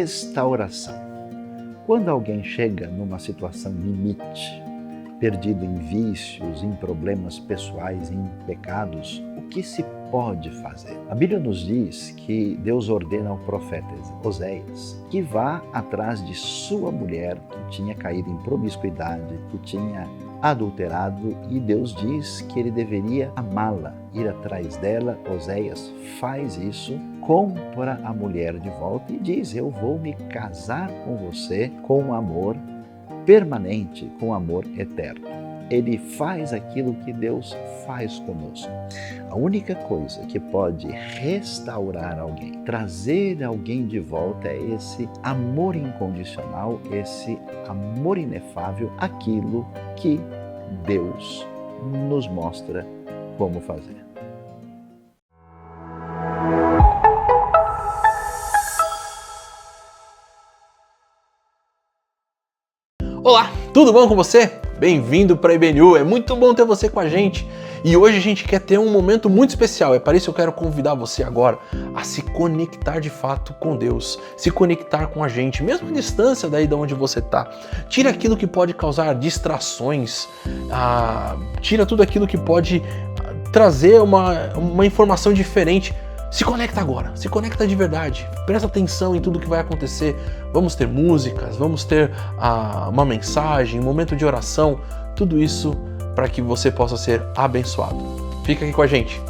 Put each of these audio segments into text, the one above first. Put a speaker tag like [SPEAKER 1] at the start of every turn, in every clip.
[SPEAKER 1] restauração. Quando alguém chega numa situação limite, perdido em vícios, em problemas pessoais, em pecados, o que se pode fazer? A Bíblia nos diz que Deus ordena ao profeta Oséias que vá atrás de sua mulher que tinha caído em promiscuidade, que tinha adulterado, e Deus diz que ele deveria amá-la, ir atrás dela. Oséias faz isso, compra a mulher de volta e diz: eu vou me casar com você com amor permanente, com amor eterno. Ele faz aquilo que Deus faz conosco. A única coisa que pode restaurar alguém, trazer alguém de volta, é esse amor incondicional, esse amor inefável, aquilo que Deus nos mostra como fazer.
[SPEAKER 2] Olá, tudo bom com você? Bem-vindo para a IBNU, é muito bom ter você com a gente. E hoje a gente quer ter um momento muito especial, é para isso que eu quero convidar você agora a se conectar de fato com Deus, se conectar com a gente, mesmo à distância daí de onde você está. Tira aquilo que pode causar distrações, tira tudo aquilo que pode trazer uma informação diferente. Se conecta agora, se conecta de verdade, presta atenção em tudo que vai acontecer. Vamos ter músicas, vamos ter uma mensagem, um momento de oração, tudo isso para que você possa ser abençoado. Fica aqui com a gente.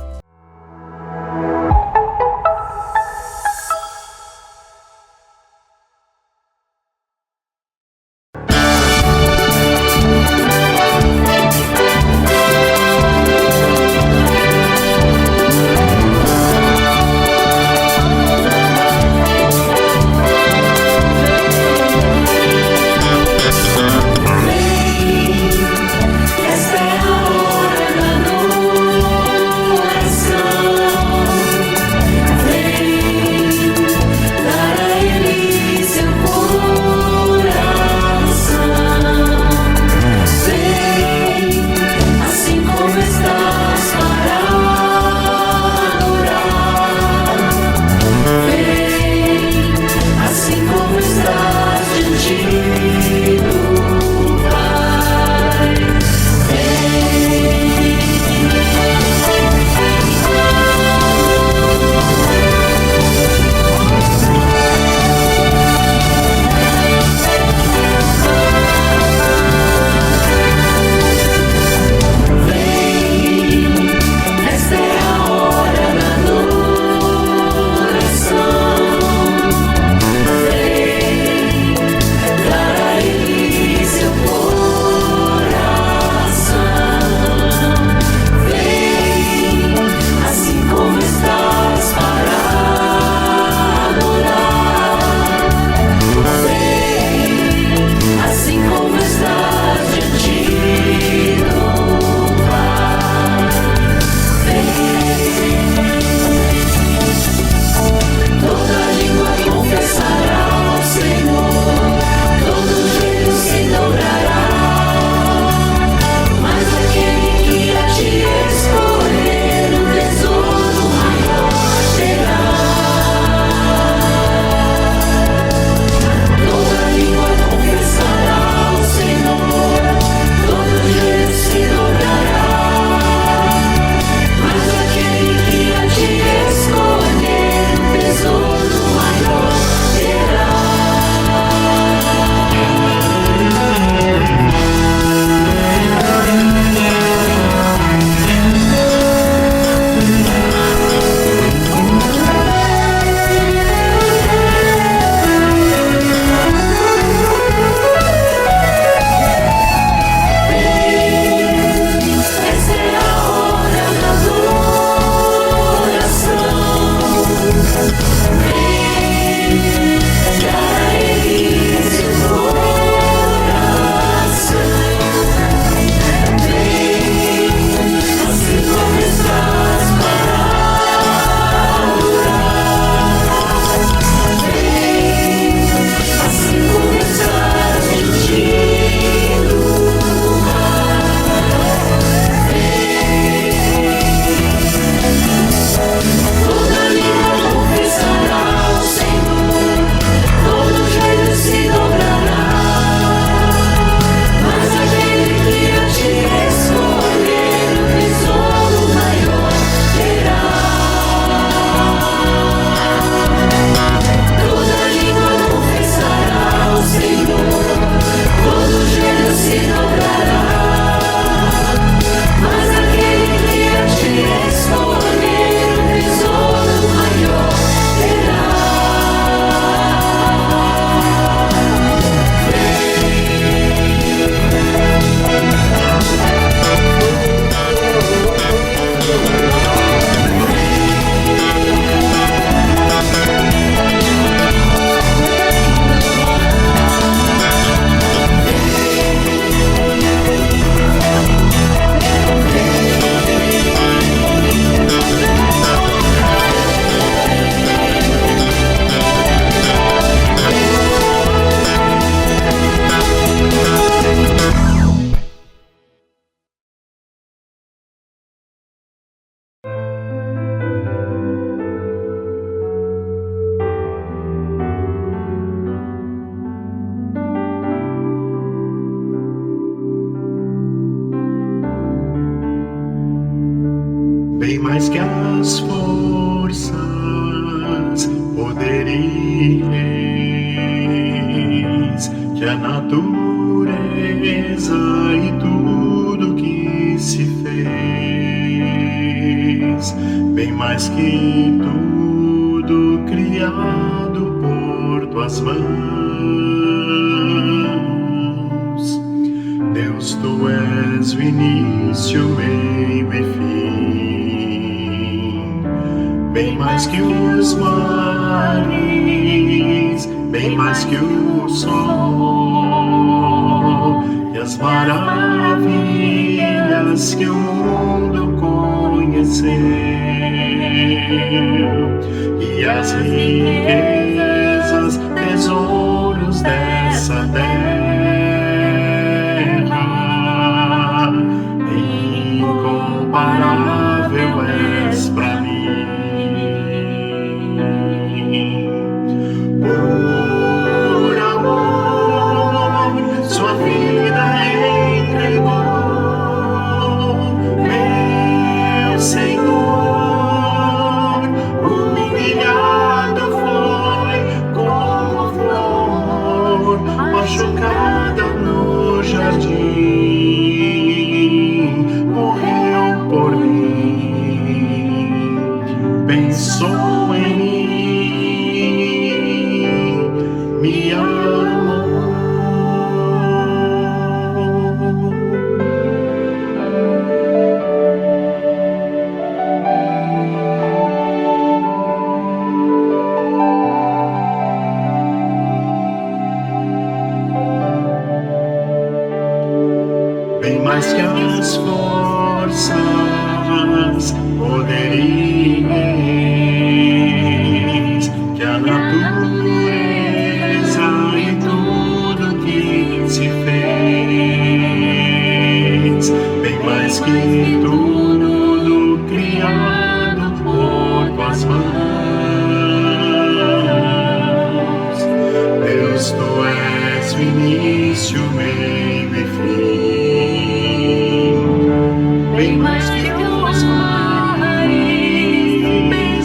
[SPEAKER 3] as forças, poder e reis, que a natureza e tudo que se fez, bem mais que tudo criado por tuas mãos. Deus, tu és o início, meio e fim, bem mais que os mares, bem mais que o sol, e as maravilhas que o mundo conheceu, e as riquezas, tesouros dessa terra, incomparável és pra mim. Por amor, sua vida entregou, meu Senhor, humilhado foi como flor, machucada no jardim, morreu por mim, pensou em mim, me amou. Bem mais que as forças, poder e reis, que a natureza e tudo que se fez, bem mais que tudo criado por tuas mãos. Deus, tu és o início, meio e fim, bem mais que os mares,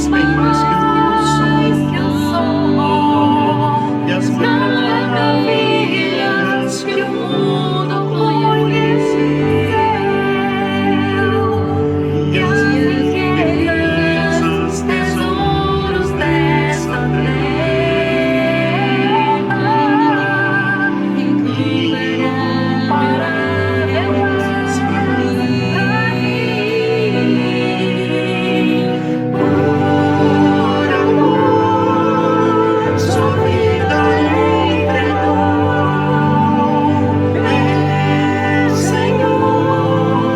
[SPEAKER 3] bem mais que o sol, e as maravilhas que o mundo conheceu, e as riquezas, tesouros dessa terra, incomparável és pra mim. Por amor, sua vida entregou, meu Senhor,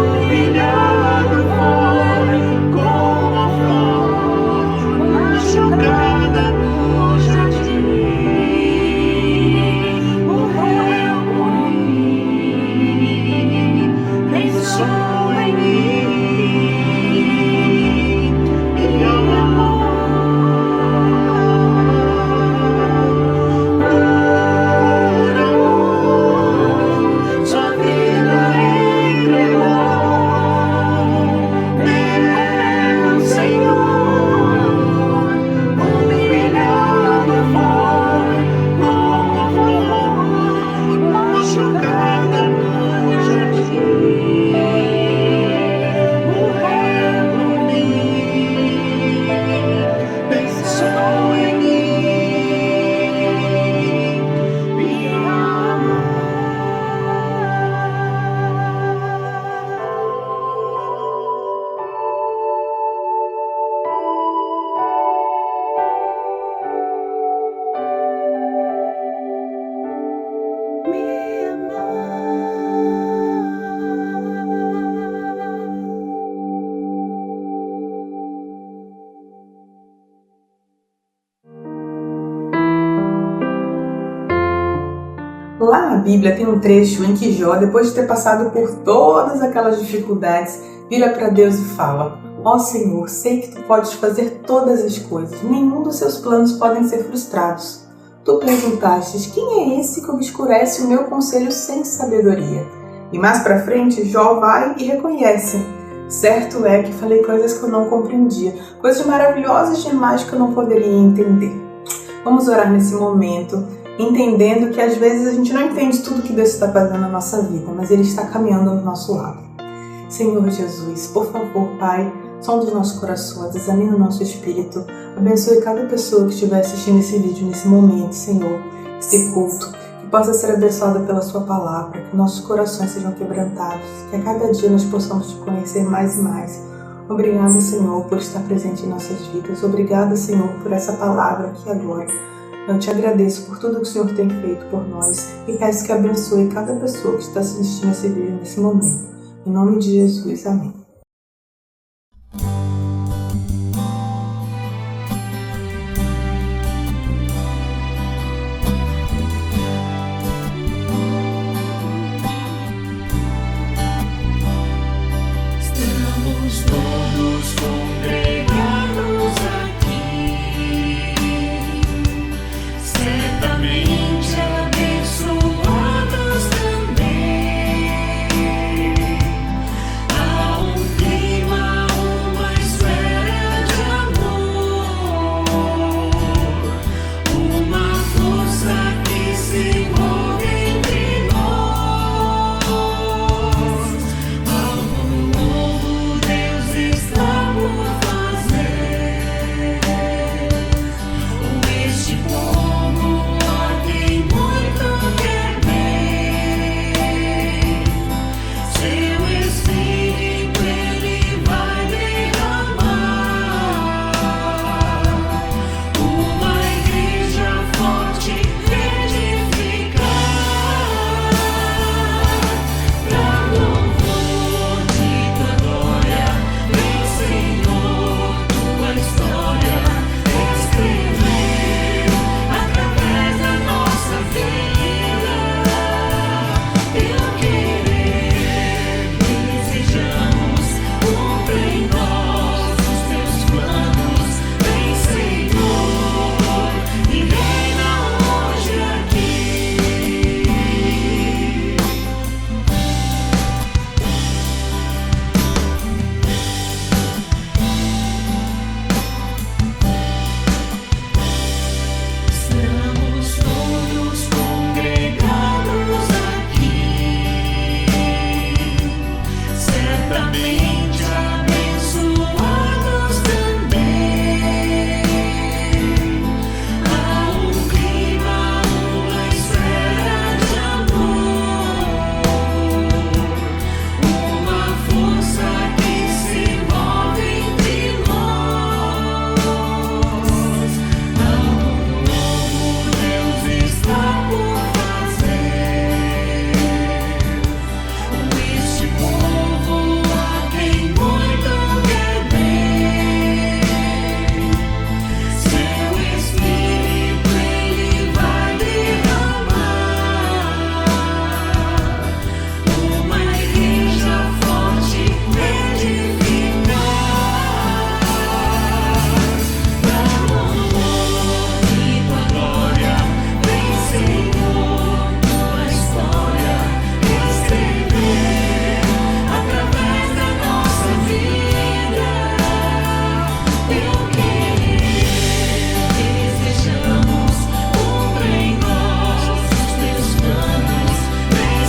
[SPEAKER 3] humilhado foi como flor, machucada no jardim, morreu por mim, pensou em mim, me amou. Por amor, sua vida entregou, meu Senhor, humilhado foi como flor, machucada no jardim, morreu por mim, pensou em mim, me amou.
[SPEAKER 4] Lá na Bíblia tem um trecho em que Jó, depois de ter passado por todas aquelas dificuldades, vira para Deus e fala: ó Senhor, sei que Tu podes fazer todas as coisas, nenhum dos Seus planos podem ser frustrados. Tu perguntastes: quem é esse que obscurece o meu conselho sem sabedoria? E mais para frente, Jó vai e reconhece: Certo é que falei coisas que eu não compreendia, coisas maravilhosas demais que eu não poderia entender. Vamos orar nesse momento, entendendo que às vezes a gente não entende tudo que Deus está fazendo na nossa vida, mas Ele está caminhando ao nosso lado. Senhor Jesus, por favor, Pai, sonda os nossos corações, examina o nosso espírito, abençoe cada pessoa que estiver assistindo esse vídeo nesse momento, Senhor, esse culto, que possa ser abençoada pela Sua palavra, que nossos corações sejam quebrantados, que a cada dia nós possamos Te conhecer mais e mais. Obrigada, Senhor, por estar presente em nossas vidas. Obrigada, Senhor, por essa palavra aqui agora. Eu Te agradeço por tudo que o Senhor tem feito por nós e peço que abençoe cada pessoa que está assistindo esse vídeo nesse momento. Em nome de Jesus, amém.
[SPEAKER 3] Estamos todos congregados aqui, certamente abençoados também. Há um clima, uma esfera de amor, uma força que se move entre nós. Algo novo Deus está por fazer. Este povo a quem muito quer bem, seu Espírito Ele vai derramar. Uma igreja forte edificar, pra louvor de Tua glória. Vem, Senhor, Tua história escrever através da nossa vida. Teu querer, desejamos, cumpre em nós os Teus planos. Vem, Senhor, e reina hoje aqui. Estamos todos congregados aqui, certamente abençoados também. Há um clima, uma esfera de amor, uma força que se move entre nós. Algo novo Deus está por fazer. Este povo a quem muito quer bem, seu Espírito Ele vai derramar. Uma igreja forte edificar, pra louvor de Tua glória. Vem, Senhor, Tua história escrever através da nossa vida. Teu querer, desejamos, cumpre em nós os Teus planos. Vem,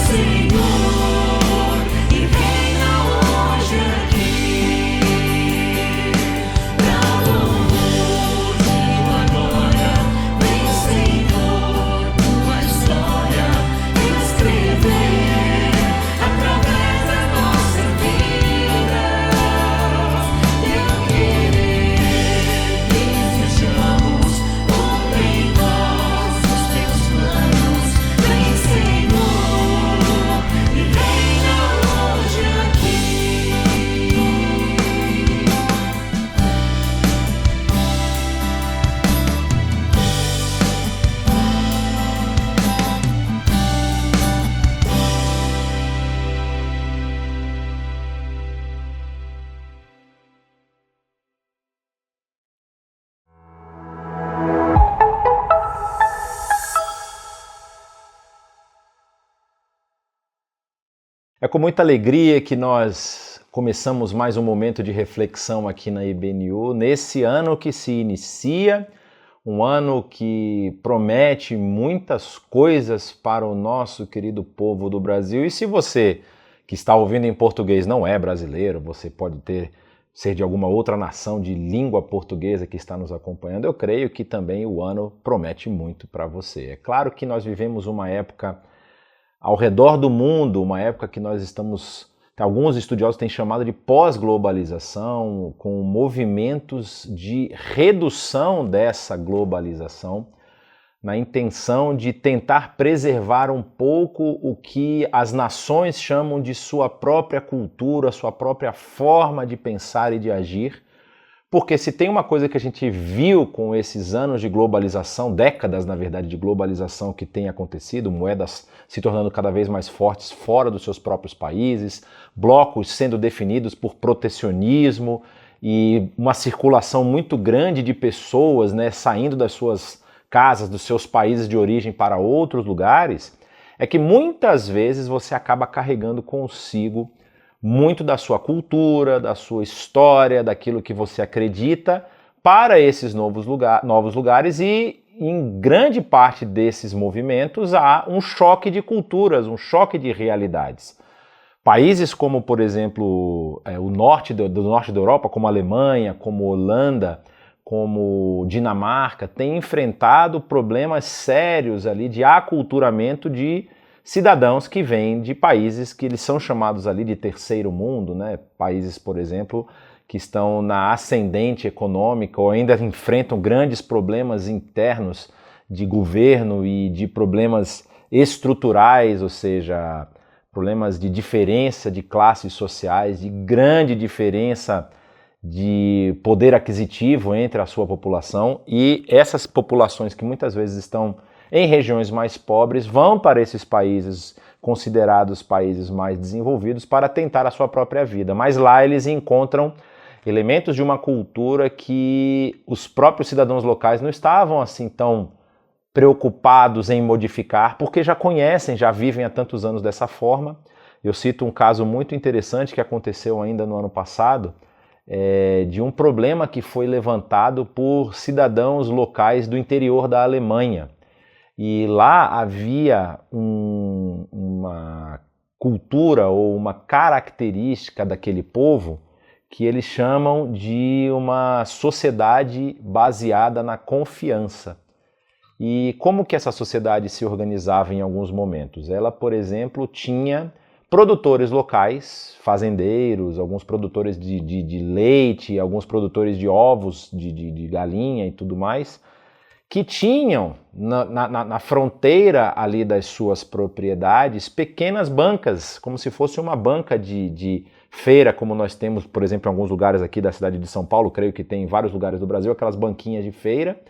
[SPEAKER 3] Senhor, e reina hoje aqui. Pra louvor de Tua glória. Vem, Senhor, Tua história escrever através da nossa vida. Teu querer, desejamos, cumpre em nós os Teus planos. Vem, Senhor, e reina hoje aqui.
[SPEAKER 1] É com muita alegria que nós
[SPEAKER 5] começamos mais um momento de reflexão aqui na IBNU, nesse ano que se inicia, um ano que promete muitas coisas para o nosso querido povo do Brasil. E se você que está ouvindo em português não é brasileiro, você pode ser de alguma outra nação de língua portuguesa que está nos acompanhando, eu creio que também o ano promete muito para você. É claro que nós vivemos uma época ao redor do mundo, uma época que nós estamos, alguns estudiosos têm chamado de pós-globalização, com movimentos de redução dessa globalização, na intenção de tentar preservar um pouco o que as nações chamam de sua própria cultura, sua própria forma de pensar e de agir. Porque se tem uma coisa que a gente viu com esses anos de globalização, décadas, na verdade, de globalização que tem acontecido, moedas se tornando cada vez mais fortes fora dos seus próprios países, blocos sendo definidos por protecionismo e uma circulação muito grande de pessoas, né, saindo das suas casas, dos seus países de origem para outros lugares, é que muitas vezes você acaba carregando consigo muito da sua cultura, da sua história, daquilo que você acredita para esses novos lugares, e em grande parte desses movimentos há um choque de culturas, um choque de realidades. Países como, por exemplo, o norte do norte da Europa, como a Alemanha, como a Holanda, como Dinamarca, têm enfrentado problemas sérios ali de aculturamento de cidadãos que vêm de países que eles são chamados ali de terceiro mundo, né? Países, por exemplo, que estão na ascendente econômica ou ainda enfrentam grandes problemas internos de governo e de problemas estruturais, ou seja, problemas de diferença de classes sociais, de grande diferença de poder aquisitivo entre a sua população, e essas populações que muitas vezes estão em regiões mais pobres vão para esses países considerados países mais desenvolvidos para tentar a sua própria vida, mas lá eles encontram elementos de uma cultura que os próprios cidadãos locais não estavam assim tão preocupados em modificar, porque já conhecem, já vivem há tantos anos dessa forma. Eu cito um caso muito interessante que aconteceu ainda no ano passado, de um problema que foi levantado por cidadãos locais do interior da Alemanha. E lá havia uma cultura ou uma característica daquele povo que eles chamam de uma sociedade baseada na confiança. E como que essa sociedade se organizava em alguns momentos? Ela, por exemplo, tinha produtores locais, fazendeiros, alguns produtores de leite, alguns produtores de ovos, de galinha e tudo mais, que tinham na fronteira ali das suas propriedades pequenas bancas, como se fosse uma banca de feira, como nós temos, por exemplo, em alguns lugares aqui da cidade de São Paulo, creio que tem em vários lugares do Brasil, aquelas banquinhas de feira,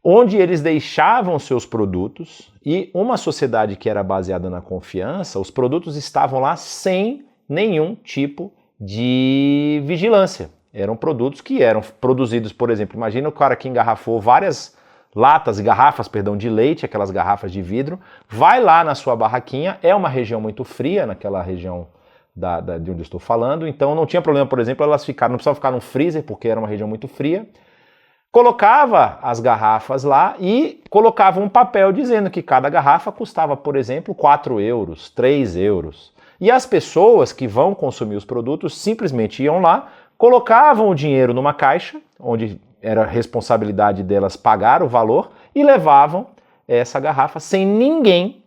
[SPEAKER 5] onde eles deixavam seus produtos, e uma sociedade que era baseada na confiança, os produtos estavam lá sem nenhum tipo de vigilância. Eram produtos que eram produzidos, por exemplo, imagina o cara que engarrafou várias garrafas de leite, aquelas garrafas de vidro, vai lá na sua barraquinha, é uma região muito fria, naquela região de onde eu estou falando, então não tinha problema, por exemplo, elas não precisavam ficar no freezer, porque era uma região muito fria, colocava as garrafas lá e colocava um papel dizendo que cada garrafa custava, por exemplo, 4 euros, 3 euros. E as pessoas que vão consumir os produtos simplesmente iam lá, colocavam o dinheiro numa caixa, onde era responsabilidade delas pagar o valor, e levavam essa garrafa sem ninguém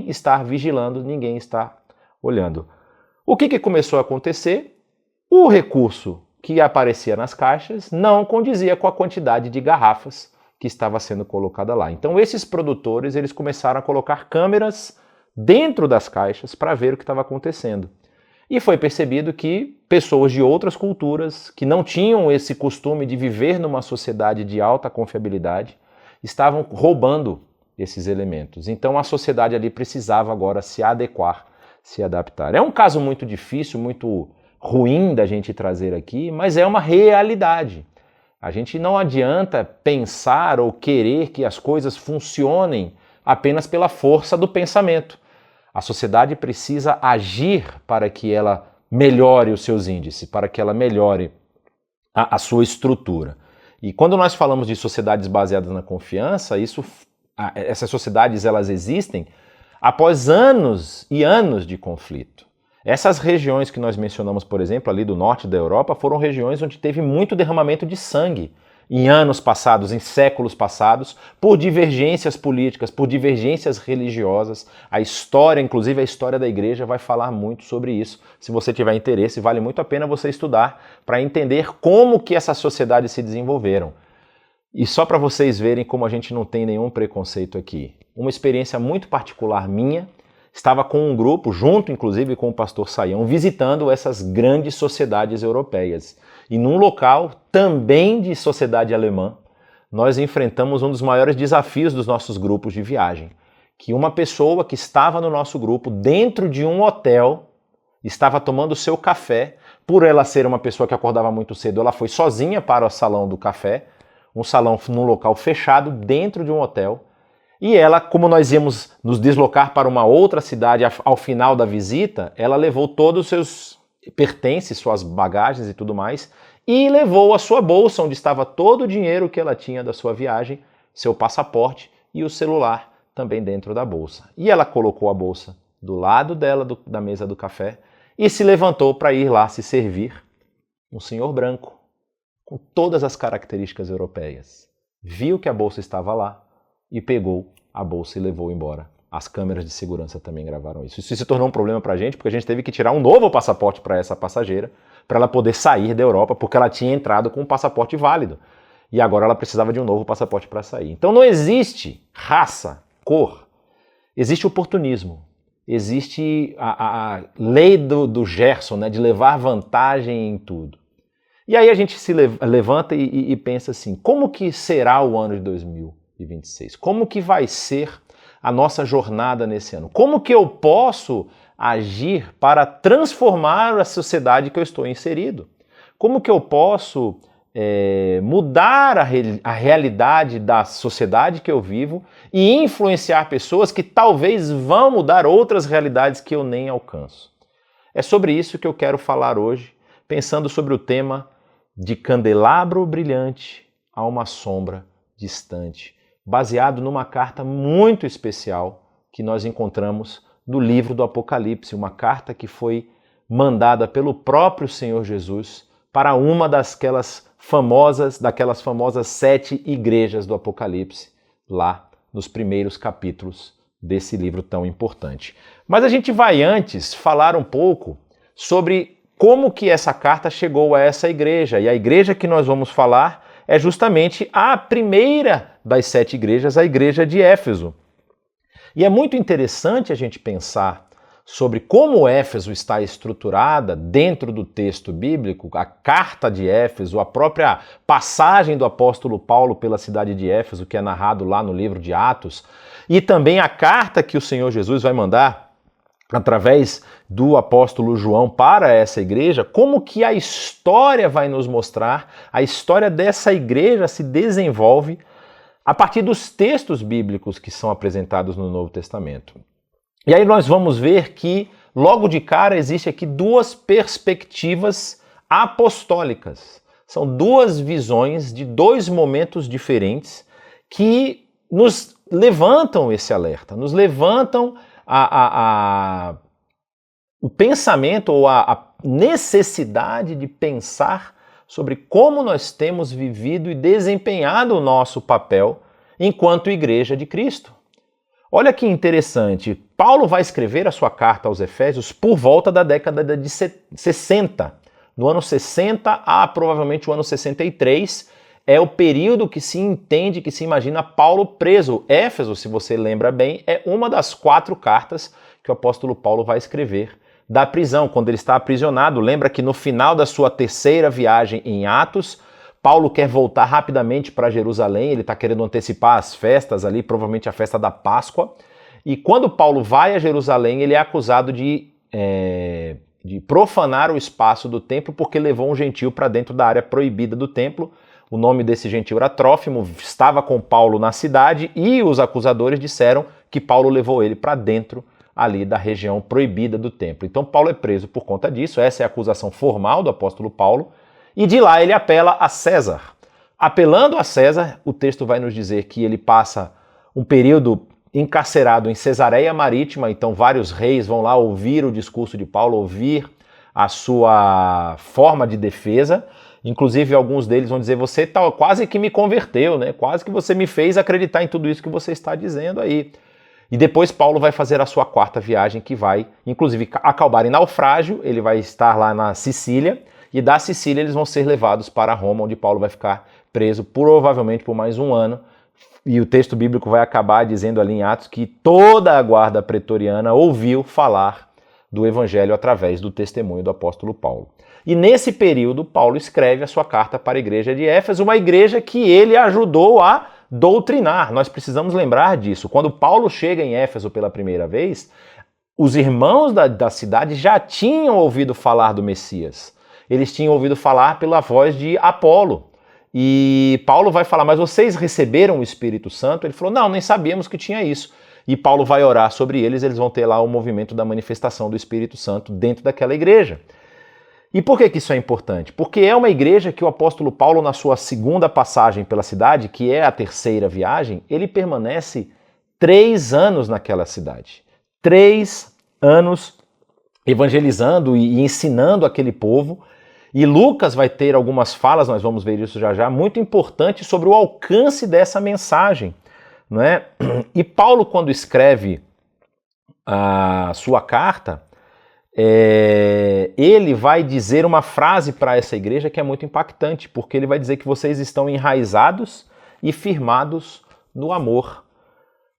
[SPEAKER 5] estar vigilando, ninguém estar olhando. O que começou a acontecer? O recurso que aparecia nas caixas não condizia com a quantidade de garrafas que estava sendo colocada lá. Então esses produtores eles começaram a colocar câmeras dentro das caixas para ver o que estava acontecendo. E foi percebido que pessoas de outras culturas, que não tinham esse costume de viver numa sociedade de alta confiabilidade, estavam roubando esses elementos. Então a sociedade ali precisava agora se adequar, se adaptar. É um caso muito difícil, muito ruim da gente trazer aqui, mas é uma realidade. A gente não adianta pensar ou querer que as coisas funcionem apenas pela força do pensamento. A sociedade precisa agir para que ela melhore os seus índices, para que ela melhore a sua estrutura. E quando nós falamos de sociedades baseadas na confiança, essas sociedades elas existem após anos e anos de conflito. Essas regiões que nós mencionamos, por exemplo, ali do norte da Europa, foram regiões onde teve muito derramamento de sangue em anos passados, em séculos passados, por divergências políticas, por divergências religiosas. A história, inclusive a história da igreja, vai falar muito sobre isso. Se você tiver interesse, vale muito a pena você estudar para entender como que essas sociedades se desenvolveram. E só para vocês verem como a gente não tem nenhum preconceito aqui. Uma experiência muito particular minha, estava com um grupo, junto inclusive com o pastor Saião, visitando essas grandes sociedades europeias. E num local também de sociedade alemã, nós enfrentamos um dos maiores desafios dos nossos grupos de viagem, que uma pessoa que estava no nosso grupo, dentro de um hotel, estava tomando seu café. Por ela ser uma pessoa que acordava muito cedo, ela foi sozinha para o salão do café, um salão num local fechado, dentro de um hotel. E ela, como nós íamos nos deslocar para uma outra cidade ao final da visita, ela levou todos os seus pertences, suas bagagens e tudo mais, e levou a sua bolsa, onde estava todo o dinheiro que ela tinha da sua viagem, seu passaporte e o celular também dentro da bolsa. E ela colocou a bolsa do lado dela, da mesa do café, e se levantou para ir lá se servir. Um senhor branco, com todas as características europeias, viu que a bolsa estava lá, e pegou a bolsa e levou embora. As câmeras de segurança também gravaram isso. Isso se tornou um problema para a gente, porque a gente teve que tirar um novo passaporte para essa passageira, para ela poder sair da Europa, porque ela tinha entrado com um passaporte válido. E agora ela precisava de um novo passaporte para sair. Então não existe raça, cor, existe oportunismo. Existe a lei do Gerson, né, de levar vantagem em tudo. E aí a gente se levanta e pensa assim, como que será o ano de 2026? Como que vai ser a nossa jornada nesse ano? Como que eu posso agir para transformar a sociedade que eu estou inserido? Como que eu posso mudar a realidade da sociedade que eu vivo e influenciar pessoas que talvez vão mudar outras realidades que eu nem alcanço? É sobre isso que eu quero falar hoje, pensando sobre o tema de candelabro brilhante a uma sombra distante, baseado numa carta muito especial que nós encontramos no livro do Apocalipse, uma carta que foi mandada pelo próprio Senhor Jesus para uma daquelas famosas 7 igrejas do Apocalipse, lá nos primeiros capítulos desse livro tão importante. Mas a gente vai antes falar um pouco sobre como que essa carta chegou a essa igreja. E a igreja que nós vamos falar é justamente a primeira das 7 igrejas, a igreja de Éfeso. E é muito interessante a gente pensar sobre como Éfeso está estruturada dentro do texto bíblico, a carta de Éfeso, a própria passagem do apóstolo Paulo pela cidade de Éfeso, que é narrado lá no livro de Atos, e também a carta que o Senhor Jesus vai mandar através do apóstolo João para essa igreja, como que a história vai nos mostrar, a história dessa igreja se desenvolve a partir dos textos bíblicos que são apresentados no Novo Testamento. E aí nós vamos ver que, logo de cara, existe aqui 2 perspectivas apostólicas. São 2 visões de 2 momentos diferentes que nos levantam esse alerta, nos levantam o pensamento ou a necessidade de pensar sobre como nós temos vivido e desempenhado o nosso papel enquanto Igreja de Cristo. Olha que interessante, Paulo vai escrever a sua carta aos Efésios por volta da década de 60. No ano 60 a provavelmente o ano 63 é o período que se entende, que se imagina Paulo preso. Éfeso, se você lembra bem, é uma das 4 cartas que o apóstolo Paulo vai escrever da prisão, quando ele está aprisionado. Lembra que no final da sua 3ª viagem em Atos, Paulo quer voltar rapidamente para Jerusalém, ele está querendo antecipar as festas ali, provavelmente a festa da Páscoa. E quando Paulo vai a Jerusalém, ele é acusado de profanar o espaço do templo porque levou um gentil para dentro da área proibida do templo. O nome desse gentil era Trófimo, estava com Paulo na cidade e os acusadores disseram que Paulo levou ele para dentro ali da região proibida do templo. Então Paulo é preso por conta disso, essa é a acusação formal do apóstolo Paulo, e de lá ele apela a César. Apelando a César, o texto vai nos dizer que ele passa um período encarcerado em Cesareia Marítima, então vários reis vão lá ouvir o discurso de Paulo, ouvir a sua forma de defesa. Inclusive, alguns deles vão dizer, você quase que me converteu, né? Quase que você me fez acreditar em tudo isso que você está dizendo aí. E depois Paulo vai fazer a sua quarta viagem, que vai, inclusive, acabar em naufrágio. Ele vai estar lá na Sicília, e da Sicília eles vão ser levados para Roma, onde Paulo vai ficar preso provavelmente por mais um ano. E o texto bíblico vai acabar dizendo ali em Atos que toda a guarda pretoriana ouviu falar do evangelho através do testemunho do apóstolo Paulo. E nesse período, Paulo escreve a sua carta para a igreja de Éfeso, uma igreja que ele ajudou a doutrinar. Nós precisamos lembrar disso. Quando Paulo chega em Éfeso pela primeira vez, os irmãos da cidade já tinham ouvido falar do Messias. Eles tinham ouvido falar pela voz de Apolo. E Paulo vai falar, mas vocês receberam o Espírito Santo? Ele falou, não, nem sabíamos que tinha isso. E Paulo vai orar sobre eles, eles vão ter lá o movimento da manifestação do Espírito Santo dentro daquela igreja. E por que isso é importante? Porque é uma igreja que o apóstolo Paulo, na sua segunda passagem pela cidade, que é a terceira viagem, ele permanece 3 anos naquela cidade. 3 anos evangelizando e ensinando aquele povo. E Lucas vai ter algumas falas, nós vamos ver isso já já, muito importantes sobre o alcance dessa mensagem, não é? E Paulo, quando escreve a sua carta, ele vai dizer uma frase para essa igreja que é muito impactante, porque ele vai dizer que vocês estão enraizados e firmados no amor.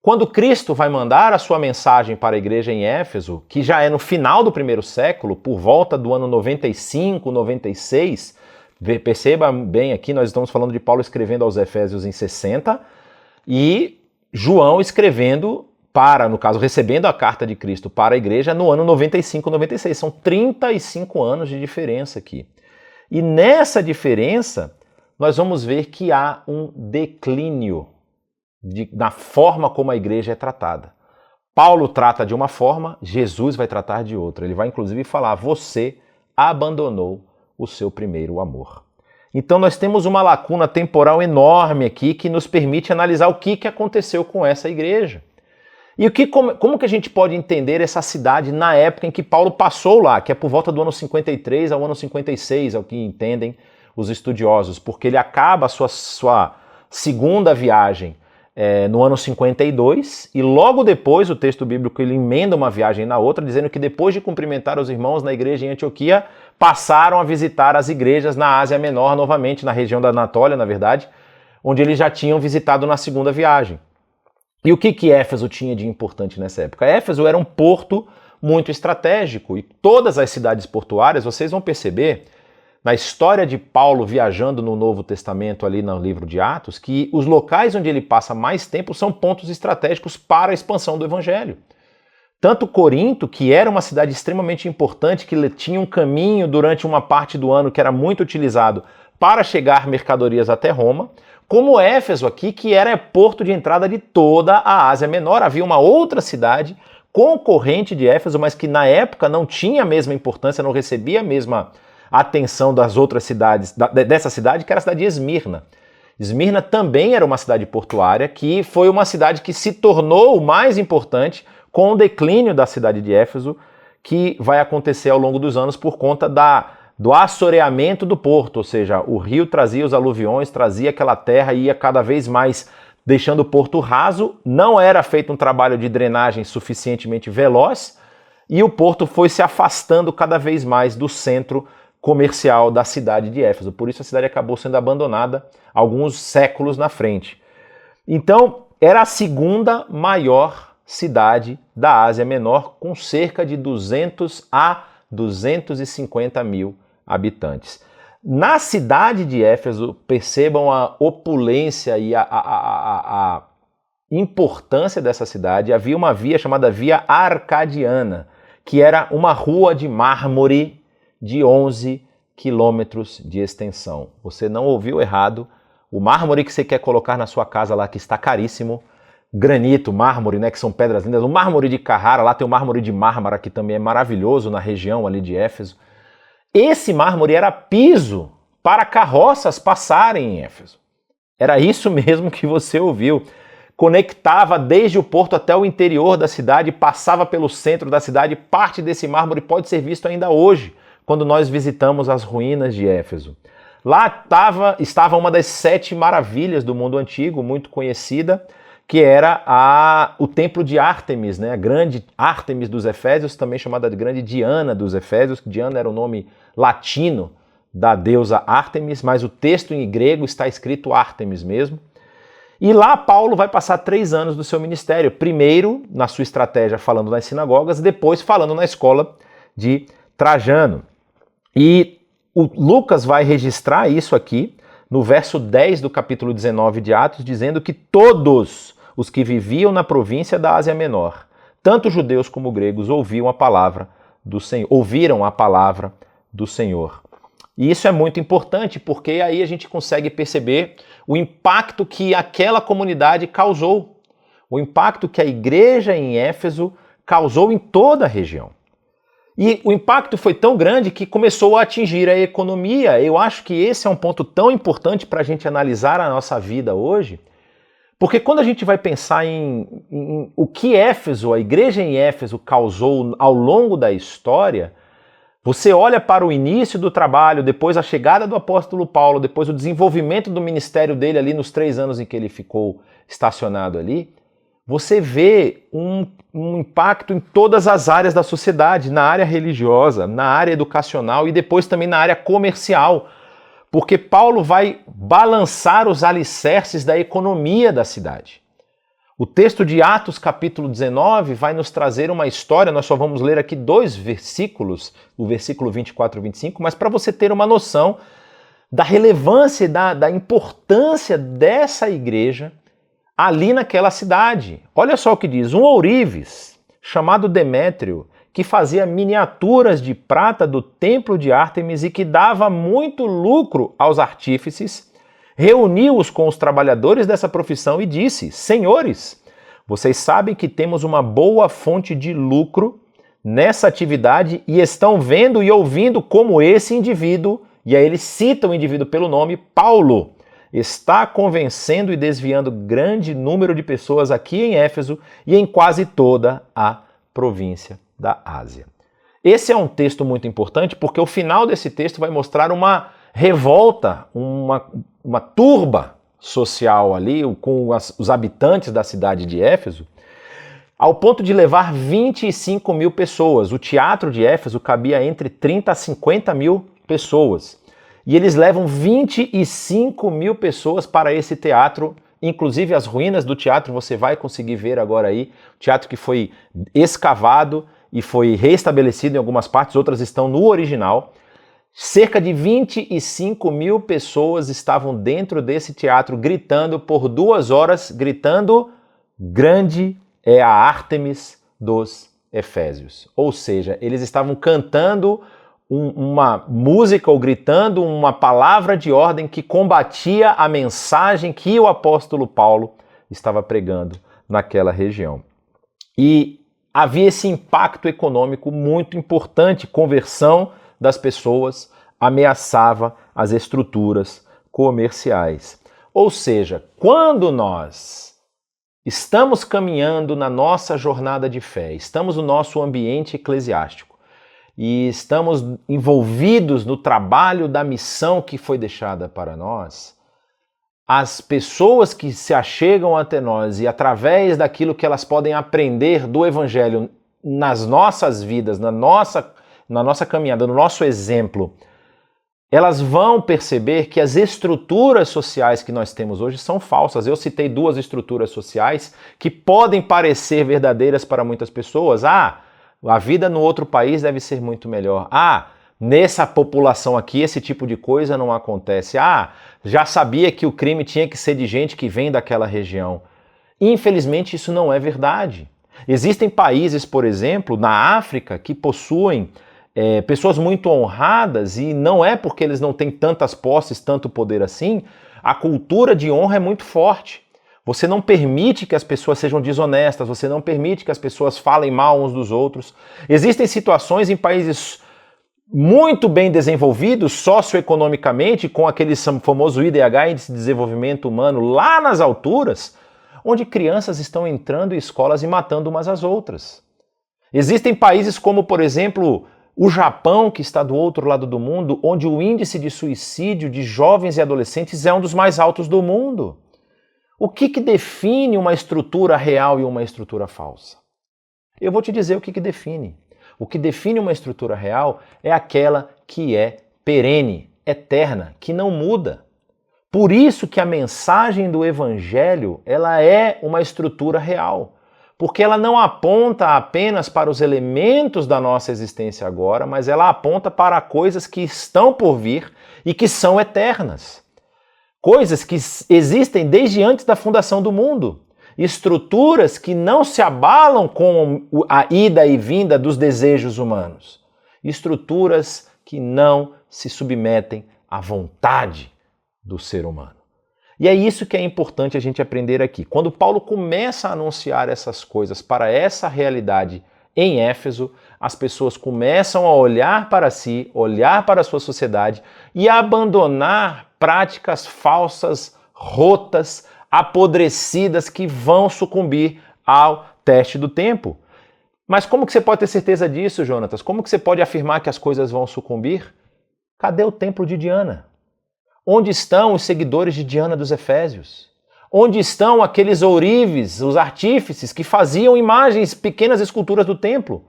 [SPEAKER 5] Quando Cristo vai mandar a sua mensagem para a igreja em Éfeso, que já é no final do primeiro século, por volta do ano 95, 96, perceba bem aqui, nós estamos falando de Paulo escrevendo aos Efésios em 60 e João escrevendo no caso, recebendo a carta de Cristo para a igreja no ano 95, 96. São 35 anos de diferença aqui. E nessa diferença, nós vamos ver que há um declínio na forma como a igreja é tratada. Paulo trata de uma forma, Jesus vai tratar de outra. Ele vai inclusive falar, você abandonou o seu primeiro amor. Então nós temos uma lacuna temporal enorme aqui que nos permite analisar o que aconteceu com essa igreja. E como que a gente pode entender essa cidade na época em que Paulo passou lá, que é por volta do ano 53 ao ano 56, é o que entendem os estudiosos, porque ele acaba a sua segunda viagem no ano 52, e logo depois o texto bíblico ele emenda uma viagem na outra, dizendo que depois de cumprimentar os irmãos na igreja em Antioquia, passaram a visitar as igrejas na Ásia Menor novamente, na região da Anatólia, na verdade, onde eles já tinham visitado na segunda viagem. E o que Éfeso tinha de importante nessa época? Éfeso era um porto muito estratégico, e todas as cidades portuárias, vocês vão perceber, na história de Paulo viajando no Novo Testamento, ali no livro de Atos, que os locais onde ele passa mais tempo são pontos estratégicos para a expansão do Evangelho. Tanto Corinto, que era uma cidade extremamente importante, que tinha um caminho durante uma parte do ano que era muito utilizado para chegar mercadorias até Roma, como Éfeso aqui, que era porto de entrada de toda a Ásia Menor. Havia uma outra cidade concorrente de Éfeso, mas que na época não tinha a mesma importância, não recebia a mesma atenção das outras cidades, dessa cidade, que era a cidade de Esmirna. Esmirna também era uma cidade portuária, que foi uma cidade que se tornou o mais importante com o declínio da cidade de Éfeso, que vai acontecer ao longo dos anos por conta do assoreamento do porto, ou seja, o rio trazia os aluviões, trazia aquela terra e ia cada vez mais deixando o porto raso, não era feito um trabalho de drenagem suficientemente veloz e o porto foi se afastando cada vez mais do centro comercial da cidade de Éfeso. Por isso a cidade acabou sendo abandonada alguns séculos na frente. Então, era a segunda maior cidade da Ásia Menor, com cerca de 200 a 250 mil habitantes. Na cidade de Éfeso, percebam a opulência e a importância dessa cidade. Havia uma via chamada Via Arcadiana, que era uma rua de mármore de 11 quilômetros de extensão. Você não ouviu errado. O mármore que você quer colocar na sua casa lá, que está caríssimo, granito, mármore, né, que são pedras lindas. O mármore de Carrara, lá tem o mármore de Mármara, que também é maravilhoso na região ali de Éfeso. Esse mármore era piso para carroças passarem em Éfeso. Era isso mesmo que você ouviu. Conectava desde o porto até o interior da cidade, passava pelo centro da cidade. Parte desse mármore pode ser visto ainda hoje, quando nós visitamos as ruínas de Éfeso. Lá estava uma das 7 maravilhas do mundo antigo, muito conhecida, que era o templo de Ártemis, né? A grande Ártemis dos Efésios, também chamada de grande Diana dos Efésios. Diana era o nome latino da deusa Ártemis, mas o texto em grego está escrito Ártemis mesmo. E lá Paulo vai passar 3 anos do seu ministério, primeiro na sua estratégia falando nas sinagogas, depois falando na escola de Trajano. E o Lucas vai registrar isso aqui no verso 10 do capítulo 19 de Atos, dizendo que todos os que viviam na província da Ásia Menor, tanto judeus como gregos, ouviram a palavra do Senhor. E isso é muito importante, porque aí a gente consegue perceber o impacto que aquela comunidade causou, o impacto que a igreja em Éfeso causou em toda a região. E o impacto foi tão grande que começou a atingir a economia. Eu acho que esse é um ponto tão importante para a gente analisar a nossa vida hoje, porque quando a gente vai pensar em o que Éfeso, a igreja em Éfeso, causou ao longo da história, você olha para o início do trabalho, depois a chegada do apóstolo Paulo, depois o desenvolvimento do ministério dele ali nos 3 anos em que ele ficou estacionado ali, você vê um impacto em todas as áreas da sociedade, na área religiosa, na área educacional e depois também na área comercial, porque Paulo vai balançar os alicerces da economia da cidade. O texto de Atos, capítulo 19, vai nos trazer uma história, nós só vamos ler aqui 2 versículos, o versículo 24 e 25, mas para você ter uma noção da relevância e da importância dessa igreja ali naquela cidade. Olha só o que diz: um ourives, chamado Demétrio, que fazia miniaturas de prata do templo de Ártemis e que dava muito lucro aos artífices, reuniu-os com os trabalhadores dessa profissão e disse: Senhores, vocês sabem que temos uma boa fonte de lucro nessa atividade e estão vendo e ouvindo como esse indivíduo, e aí ele cita o indivíduo pelo nome, Paulo, está convencendo e desviando grande número de pessoas aqui em Éfeso e em quase toda a província da Ásia. Esse é um texto muito importante porque o final desse texto vai mostrar uma revolta, uma turba social ali com os habitantes da cidade de Éfeso, ao ponto de levar 25 mil pessoas. O teatro de Éfeso cabia entre 30 a 50 mil pessoas. E eles levam 25 mil pessoas para esse teatro, inclusive as ruínas do teatro você vai conseguir ver agora aí, o teatro que foi escavado e foi reestabelecido em algumas partes, outras estão no original. Cerca de 25 mil pessoas estavam dentro desse teatro gritando por 2 horas, gritando: grande é a Ártemis dos Efésios. Ou seja, eles estavam cantando uma música ou gritando uma palavra de ordem que combatia a mensagem que o apóstolo Paulo estava pregando naquela região. E havia esse impacto econômico muito importante, conversão das pessoas ameaçava as estruturas comerciais. Ou seja, quando nós estamos caminhando na nossa jornada de fé, estamos no nosso ambiente eclesiástico e estamos envolvidos no trabalho da missão que foi deixada para nós, as pessoas que se achegam até nós e através daquilo que elas podem aprender do Evangelho nas nossas vidas, na nossa caminhada, no nosso exemplo, elas vão perceber que as estruturas sociais que nós temos hoje são falsas. Eu citei 2 estruturas sociais que podem parecer verdadeiras para muitas pessoas. A vida no outro país deve ser muito melhor. Nessa população aqui esse tipo de coisa não acontece. Já sabia que o crime tinha que ser de gente que vem daquela região. Infelizmente isso não é verdade. Existem países, por exemplo, na África, que possuem pessoas muito honradas e não é porque eles não têm tantas posses, tanto poder assim, a cultura de honra é muito forte. Você não permite que as pessoas sejam desonestas, você não permite que as pessoas falem mal uns dos outros. Existem situações em países muito bem desenvolvidos socioeconomicamente, com aquele famoso IDH, Índice de Desenvolvimento Humano, lá nas alturas, onde crianças estão entrando em escolas e matando umas às outras. Existem países como, por exemplo, o Japão, que está do outro lado do mundo, onde o índice de suicídio de jovens e adolescentes é um dos mais altos do mundo. O que define uma estrutura real e uma estrutura falsa? Eu vou te dizer o que define. O que define uma estrutura real é aquela que é perene, eterna, que não muda. Por isso que a mensagem do Evangelho, ela é uma estrutura real. Porque ela não aponta apenas para os elementos da nossa existência agora, mas ela aponta para coisas que estão por vir e que são eternas. Coisas que existem desde antes da fundação do mundo. Estruturas que não se abalam com a ida e vinda dos desejos humanos. Estruturas que não se submetem à vontade do ser humano. E é isso que é importante a gente aprender aqui. Quando Paulo começa a anunciar essas coisas para essa realidade em Éfeso, as pessoas começam a olhar para si, olhar para a sua sociedade e abandonar práticas falsas, rotas, apodrecidas que vão sucumbir ao teste do tempo. Mas como que você pode ter certeza disso, Jonatas? Como que você pode afirmar que as coisas vão sucumbir? Cadê o templo de Diana? Onde estão os seguidores de Diana dos Efésios? Onde estão aqueles ourives, os artífices que faziam imagens, pequenas esculturas do templo?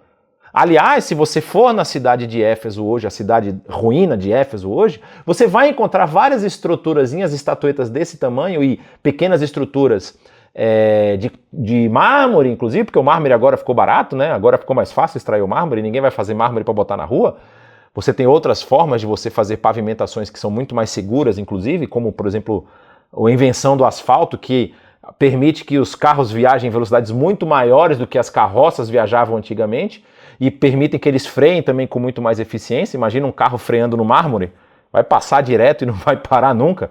[SPEAKER 5] Aliás, se você for na cidade de Éfeso hoje, a cidade ruína de Éfeso hoje, você vai encontrar várias estruturazinhas, estatuetas desse tamanho e pequenas estruturas de mármore, inclusive, porque o mármore agora ficou barato, né? Agora ficou mais fácil extrair o mármore, ninguém vai fazer mármore para botar na rua. Você tem outras formas de você fazer pavimentações que são muito mais seguras, inclusive, como, por exemplo, a invenção do asfalto, que permite que os carros viajem em velocidades muito maiores do que as carroças viajavam antigamente e permitem que eles freiem também com muito mais eficiência. Imagina um carro freando no mármore, vai passar direto e não vai parar nunca.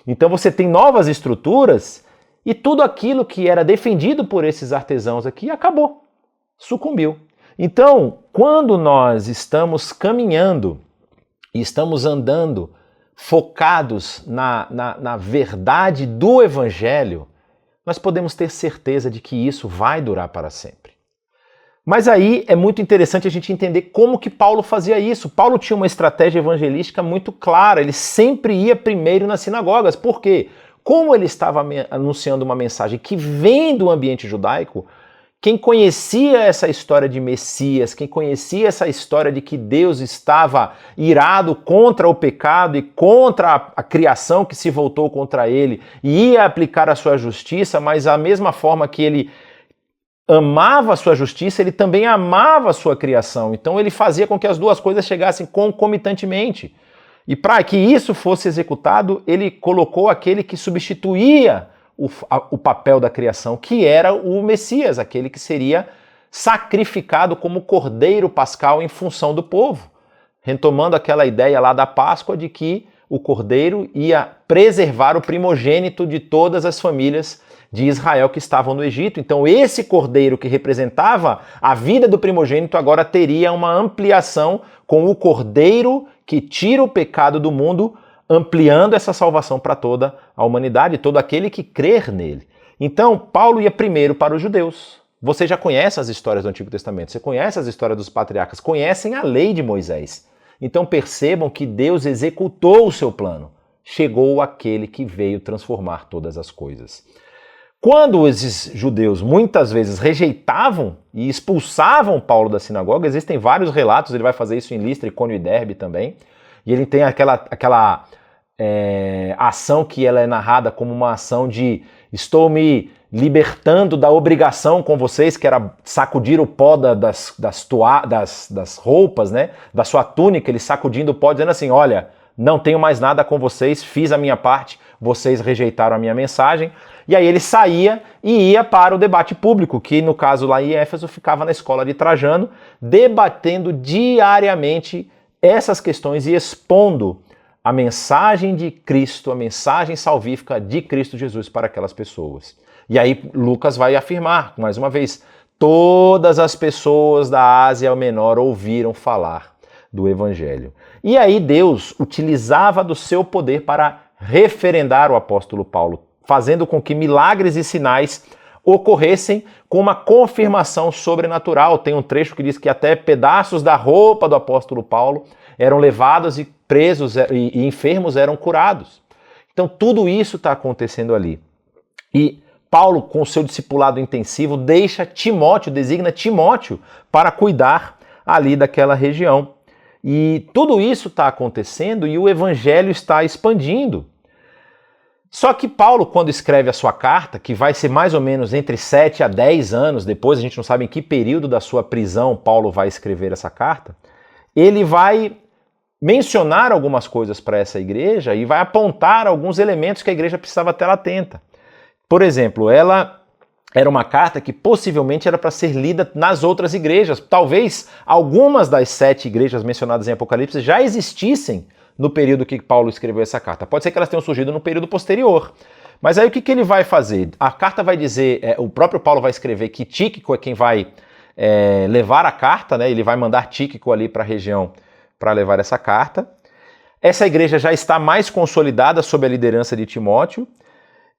[SPEAKER 5] Então você tem novas estruturas e tudo aquilo que era defendido por esses artesãos aqui acabou, sucumbiu. Então, quando nós estamos caminhando e estamos andando focados na verdade do Evangelho, nós podemos ter certeza de que isso vai durar para sempre. Mas aí é muito interessante a gente entender como que Paulo fazia isso. Paulo tinha uma estratégia evangelística muito clara, ele sempre ia primeiro nas sinagogas. Por quê? Como ele estava anunciando uma mensagem que vem do ambiente judaico, quem conhecia essa história de Messias, quem conhecia essa história de que Deus estava irado contra o pecado e contra a criação que se voltou contra ele, e ia aplicar a sua justiça, mas da mesma forma que ele amava a sua justiça, ele também amava a sua criação. Então ele fazia com que as duas coisas chegassem concomitantemente. E para que isso fosse executado, ele colocou aquele que substituía o papel da criação, que era o Messias, aquele que seria sacrificado como cordeiro pascal em função do povo. Retomando aquela ideia lá da Páscoa de que o cordeiro ia preservar o primogênito de todas as famílias de Israel que estavam no Egito. Então esse cordeiro que representava a vida do primogênito agora teria uma ampliação com o cordeiro que tira o pecado do mundo, ampliando essa salvação para toda a humanidade, todo aquele que crer nele. Então, Paulo ia primeiro para os judeus. Você já conhece as histórias do Antigo Testamento, você conhece as histórias dos patriarcas, conhecem a lei de Moisés. Então percebam que Deus executou o seu plano. Chegou aquele que veio transformar todas as coisas. Quando esses judeus muitas vezes rejeitavam e expulsavam Paulo da sinagoga, existem vários relatos, ele vai fazer isso em Listra, Icônio e Derbe também, e ele tem aquela ação que ela é narrada como uma ação de estou me libertando da obrigação com vocês, que era sacudir o pó das roupas, né, da sua túnica, ele sacudindo o pó, dizendo assim, olha, não tenho mais nada com vocês, fiz a minha parte, vocês rejeitaram a minha mensagem. E aí ele saía e ia para o debate público, que no caso lá em Éfeso ficava na escola de Trajano, debatendo diariamente essas questões e expondo a mensagem de Cristo, a mensagem salvífica de Cristo Jesus para aquelas pessoas. E aí Lucas vai afirmar, mais uma vez, todas as pessoas da Ásia Menor ouviram falar do Evangelho. E aí Deus utilizava do seu poder para referendar o apóstolo Paulo, fazendo com que milagres e sinais ocorressem com uma confirmação sobrenatural. Tem um trecho que diz que até pedaços da roupa do apóstolo Paulo eram levados e presos e enfermos eram curados. Então tudo isso está acontecendo ali. E Paulo, com o seu discipulado intensivo, designa Timóteo para cuidar ali daquela região. E tudo isso está acontecendo e o evangelho está expandindo. Só que Paulo, quando escreve a sua carta, que vai ser mais ou menos entre 7 a 10 anos depois, a gente não sabe em que período da sua prisão Paulo vai escrever essa carta, ele vai mencionar algumas coisas para essa igreja e vai apontar alguns elementos que a igreja precisava ter atenta. Por exemplo, ela era uma carta que possivelmente era para ser lida nas outras igrejas. Talvez algumas das 7 igrejas mencionadas em Apocalipse já existissem no período que Paulo escreveu essa carta. Pode ser que elas tenham surgido no período posterior. Mas aí o que ele vai fazer? A carta vai dizer, o próprio Paulo vai escrever que Tíquico é quem vai levar a carta, né? Ele vai mandar Tíquico ali para a região para levar essa carta. Essa igreja já está mais consolidada sob a liderança de Timóteo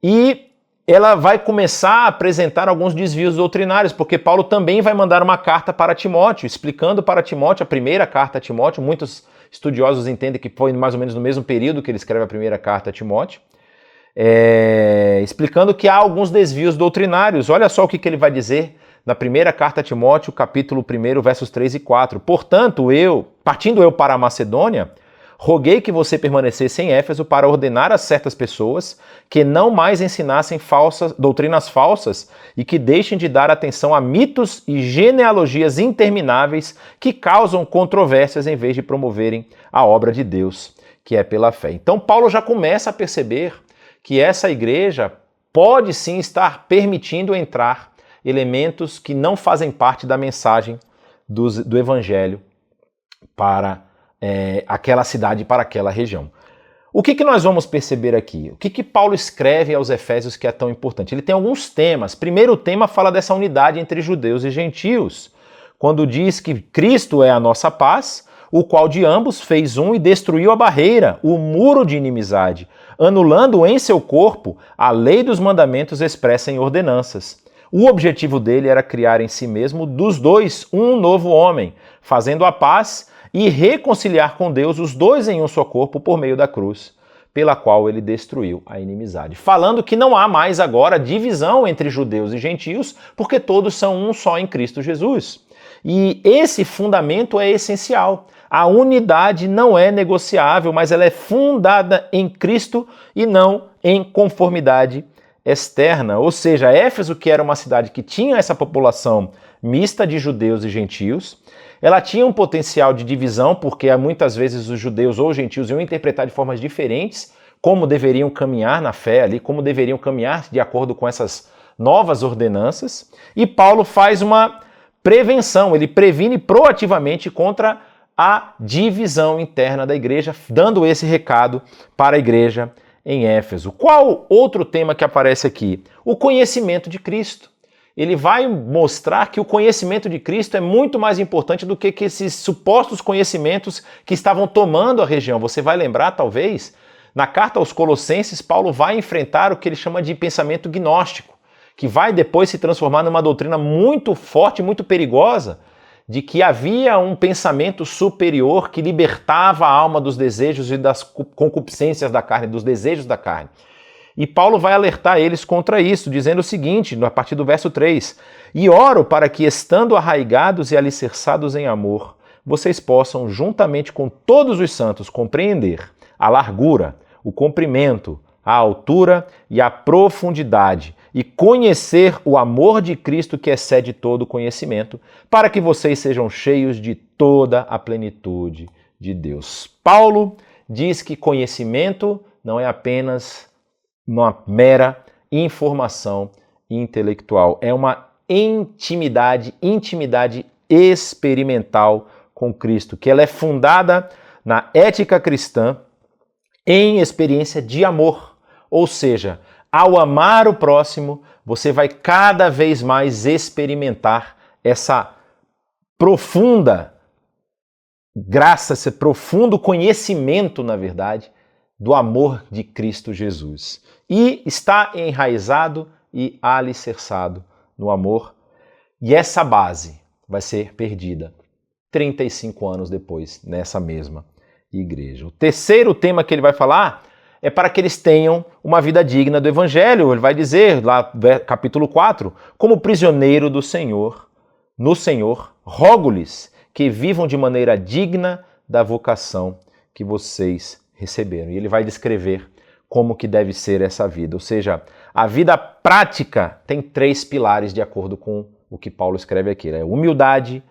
[SPEAKER 5] e ela vai começar a apresentar alguns desvios doutrinários, porque Paulo também vai mandar uma carta para Timóteo, explicando para Timóteo, a primeira carta a Timóteo, muitos estudiosos entendem que foi mais ou menos no mesmo período que ele escreve a primeira carta a Timóteo, explicando que há alguns desvios doutrinários. Olha só o que ele vai dizer na primeira carta a Timóteo, capítulo 1, versos 3 e 4. Portanto, partindo eu para a Macedônia, roguei que você permanecesse em Éfeso para ordenar a certas pessoas que não mais ensinassem doutrinas falsas e que deixem de dar atenção a mitos e genealogias intermináveis que causam controvérsias em vez de promoverem a obra de Deus, que é pela fé. Então Paulo já começa a perceber que essa igreja pode sim estar permitindo entrar elementos que não fazem parte da mensagem do Evangelho para aquela cidade, para aquela região. O que nós vamos perceber aqui? O que Paulo escreve aos Efésios que é tão importante? Ele tem alguns temas. Primeiro, o tema fala dessa unidade entre judeus e gentios, quando diz que Cristo é a nossa paz, o qual de ambos fez um e destruiu a barreira, o muro de inimizade, anulando em seu corpo a lei dos mandamentos expressa em ordenanças. O objetivo dele era criar em si mesmo dos dois um novo homem, fazendo a paz e reconciliar com Deus os dois em um só corpo por meio da cruz, pela qual ele destruiu a inimizade. Falando que não há mais agora divisão entre judeus e gentios, porque todos são um só em Cristo Jesus. E esse fundamento é essencial. A unidade não é negociável, mas ela é fundada em Cristo e não em conformidade externa. Ou seja, Éfeso, que era uma cidade que tinha essa população mista de judeus e gentios, ela tinha um potencial de divisão, porque muitas vezes os judeus ou os gentios iam interpretar de formas diferentes como deveriam caminhar na fé ali, como deveriam caminhar de acordo com essas novas ordenanças. E Paulo faz uma prevenção, ele previne proativamente contra a divisão interna da igreja, dando esse recado para a igreja em Éfeso. Qual outro tema que aparece aqui? O conhecimento de Cristo. Ele vai mostrar que o conhecimento de Cristo é muito mais importante do que esses supostos conhecimentos que estavam tomando a região. Você vai lembrar, talvez, na carta aos Colossenses, Paulo vai enfrentar o que ele chama de pensamento gnóstico, que vai depois se transformar numa doutrina muito forte, muito perigosa, de que havia um pensamento superior que libertava a alma dos desejos e das concupiscências da carne, dos desejos da carne. E Paulo vai alertar eles contra isso, dizendo o seguinte, a partir do verso 3, e oro para que, estando arraigados e alicerçados em amor, vocês possam, juntamente com todos os santos, compreender a largura, o comprimento, a altura e a profundidade, e conhecer o amor de Cristo que excede todo conhecimento, para que vocês sejam cheios de toda a plenitude de Deus. Paulo diz que conhecimento não é apenas uma mera informação intelectual, é uma intimidade experimental com Cristo, que ela é fundada na ética cristã em experiência de amor. Ou seja, ao amar o próximo, você vai cada vez mais experimentar essa profunda graça, esse profundo conhecimento, na verdade, do amor de Cristo Jesus. E está enraizado e alicerçado no amor. E essa base vai ser perdida 35 anos depois, nessa mesma igreja. O terceiro tema que ele vai falar é para que eles tenham uma vida digna do Evangelho. Ele vai dizer, lá capítulo 4, como prisioneiro do Senhor, no Senhor, rogo-lhes que vivam de maneira digna da vocação que vocês receberam. E ele vai descrever como que deve ser essa vida. Ou seja, a vida prática tem 3 pilares de acordo com o que Paulo escreve aqui. Né? Humildade,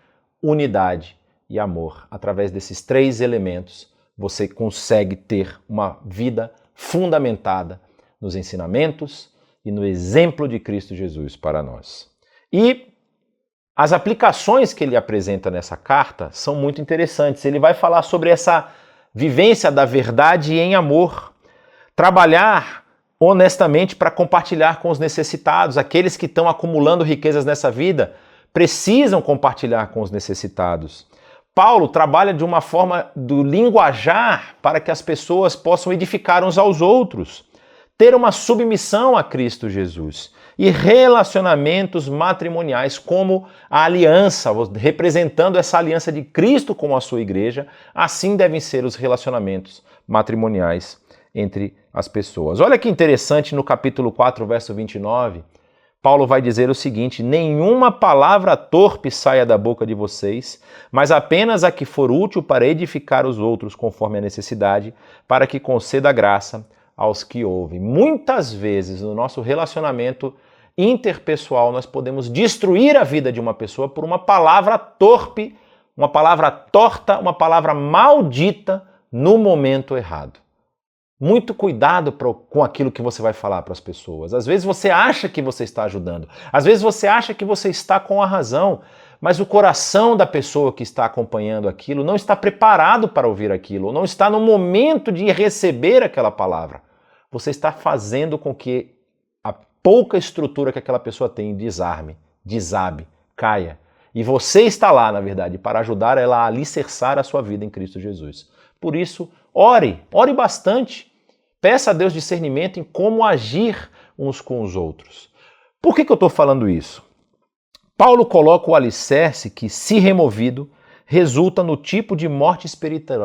[SPEAKER 5] unidade e amor. Através desses 3 elementos, você consegue ter uma vida fundamentada nos ensinamentos e no exemplo de Cristo Jesus para nós. E as aplicações que ele apresenta nessa carta são muito interessantes. Ele vai falar sobre essa vivência da verdade em amor. Trabalhar honestamente para compartilhar com os necessitados. Aqueles que estão acumulando riquezas nessa vida precisam compartilhar com os necessitados. Paulo trabalha de uma forma do linguajar para que as pessoas possam edificar uns aos outros, ter uma submissão a Cristo Jesus e relacionamentos matrimoniais como a aliança, representando essa aliança de Cristo com a sua igreja, assim devem ser os relacionamentos matrimoniais entre as pessoas. Olha que interessante, no capítulo 4, verso 29, Paulo vai dizer o seguinte: nenhuma palavra torpe saia da boca de vocês, mas apenas a que for útil para edificar os outros conforme a necessidade, para que conceda graça aos que ouvem. Muitas vezes no nosso relacionamento interpessoal nós podemos destruir a vida de uma pessoa por uma palavra torpe, uma palavra torta, uma palavra maldita no momento errado. Muito cuidado com aquilo que você vai falar para as pessoas. Às vezes você acha que você está ajudando, às vezes você acha que você está com a razão, mas o coração da pessoa que está acompanhando aquilo não está preparado para ouvir aquilo, ou não está no momento de receber aquela palavra. Você está fazendo com que a pouca estrutura que aquela pessoa tem desarme, desabe, caia. E você está lá, na verdade, para ajudar ela a alicerçar a sua vida em Cristo Jesus. Por isso, ore bastante. Peça a Deus discernimento em como agir uns com os outros. Por que eu estou falando isso? Paulo coloca o alicerce que, se removido, resulta no tipo de morte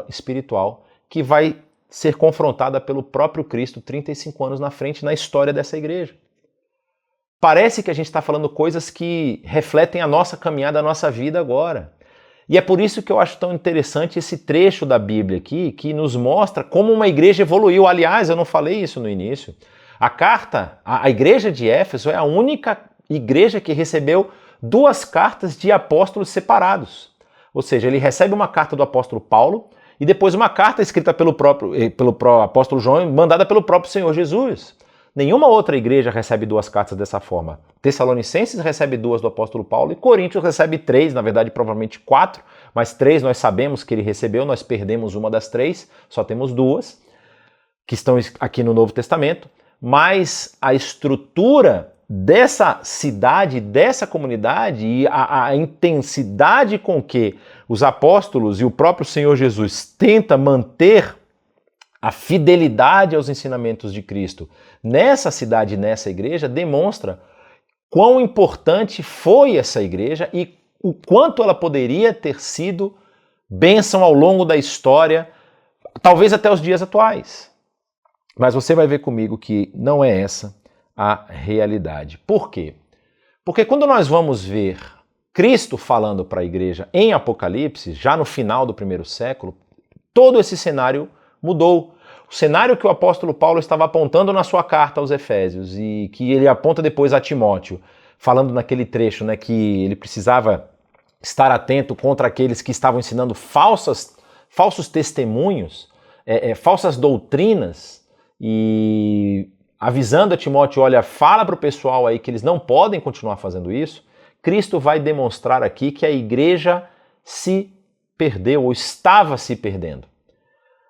[SPEAKER 5] espiritual que vai ser confrontada pelo próprio Cristo 35 anos na frente na história dessa igreja. Parece que a gente está falando coisas que refletem a nossa caminhada, a nossa vida agora. E é por isso que eu acho tão interessante esse trecho da Bíblia aqui, que nos mostra como uma igreja evoluiu. Aliás, eu não falei isso no início. A igreja de Éfeso é a única igreja que recebeu 2 cartas de apóstolos separados. Ou seja, ele recebe uma carta do apóstolo Paulo e depois uma carta escrita pelo apóstolo João, mandada pelo próprio Senhor Jesus. Nenhuma outra igreja recebe 2 cartas dessa forma. Tessalonicenses recebe 2 do apóstolo Paulo e Coríntios recebe 3, na verdade provavelmente 4, mas 3 nós sabemos que ele recebeu, nós perdemos uma das 3, só temos 2, que estão aqui no Novo Testamento, mas a estrutura dessa cidade, dessa comunidade e a intensidade com que os apóstolos e o próprio Senhor Jesus tenta manter a fidelidade aos ensinamentos de Cristo nessa cidade, nessa igreja, demonstra quão importante foi essa igreja e o quanto ela poderia ter sido bênção ao longo da história, talvez até os dias atuais. Mas você vai ver comigo que não é essa a realidade. Por quê? Porque quando nós vamos ver Cristo falando para a igreja em Apocalipse, já no final do 1º século, todo esse cenário mudou. O cenário que o apóstolo Paulo estava apontando na sua carta aos Efésios e que ele aponta depois a Timóteo, falando naquele trecho, né, que ele precisava estar atento contra aqueles que estavam ensinando falsos testemunhos, falsas doutrinas, e avisando a Timóteo, olha, fala para o pessoal aí que eles não podem continuar fazendo isso. Cristo vai demonstrar aqui que a igreja se perdeu ou estava se perdendo.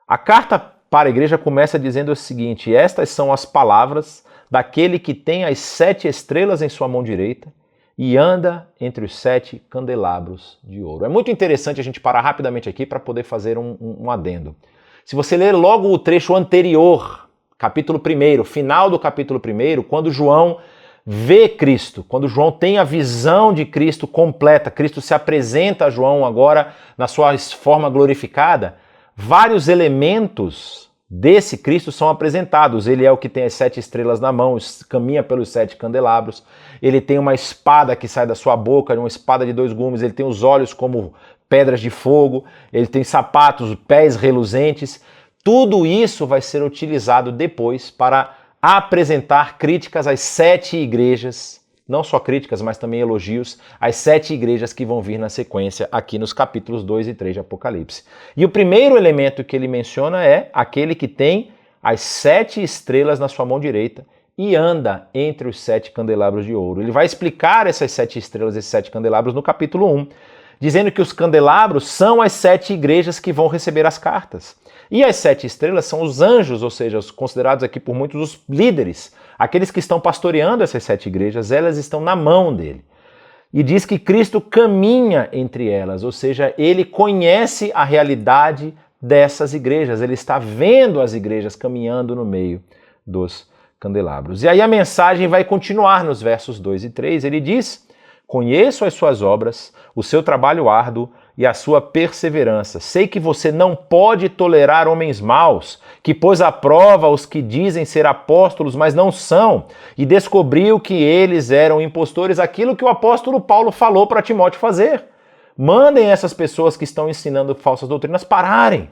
[SPEAKER 5] A carta para a igreja começa dizendo o seguinte: estas são as palavras daquele que tem as 7 estrelas em sua mão direita e anda entre os 7 candelabros de ouro. É muito interessante a gente parar rapidamente aqui para poder fazer um adendo. Se você ler logo o trecho anterior, capítulo 1, final do capítulo 1, quando João vê Cristo, quando João tem a visão de Cristo completa, Cristo se apresenta a João agora na sua forma glorificada, vários elementos desse Cristo são apresentados. Ele é o que tem as 7 estrelas na mão, caminha pelos 7 candelabros, ele tem uma espada que sai da sua boca, uma espada de 2 gumes, ele tem os olhos como pedras de fogo, ele tem sapatos, pés reluzentes. Tudo isso vai ser utilizado depois para apresentar críticas às 7 igrejas, não só críticas, mas também elogios às 7 igrejas que vão vir na sequência aqui nos capítulos 2 e 3 de Apocalipse. E o primeiro elemento que ele menciona é aquele que tem as 7 estrelas na sua mão direita e anda entre os 7 candelabros de ouro. Ele vai explicar essas 7 estrelas, esses 7 candelabros no capítulo 1, dizendo que os candelabros são as 7 igrejas que vão receber as cartas. E as 7 estrelas são os anjos, ou seja, os considerados aqui por muitos os líderes, aqueles que estão pastoreando essas 7 igrejas, elas estão na mão dele. E diz que Cristo caminha entre elas, ou seja, ele conhece a realidade dessas igrejas, ele está vendo as igrejas caminhando no meio dos candelabros. E aí a mensagem vai continuar nos versos 2 e 3, ele diz: conheço as suas obras, o seu trabalho árduo e a sua perseverança. Sei que você não pode tolerar homens maus, que pôs à prova os que dizem ser apóstolos, mas não são, e descobriu que eles eram impostores, aquilo que o apóstolo Paulo falou para Timóteo fazer. Mandem essas pessoas que estão ensinando falsas doutrinas pararem.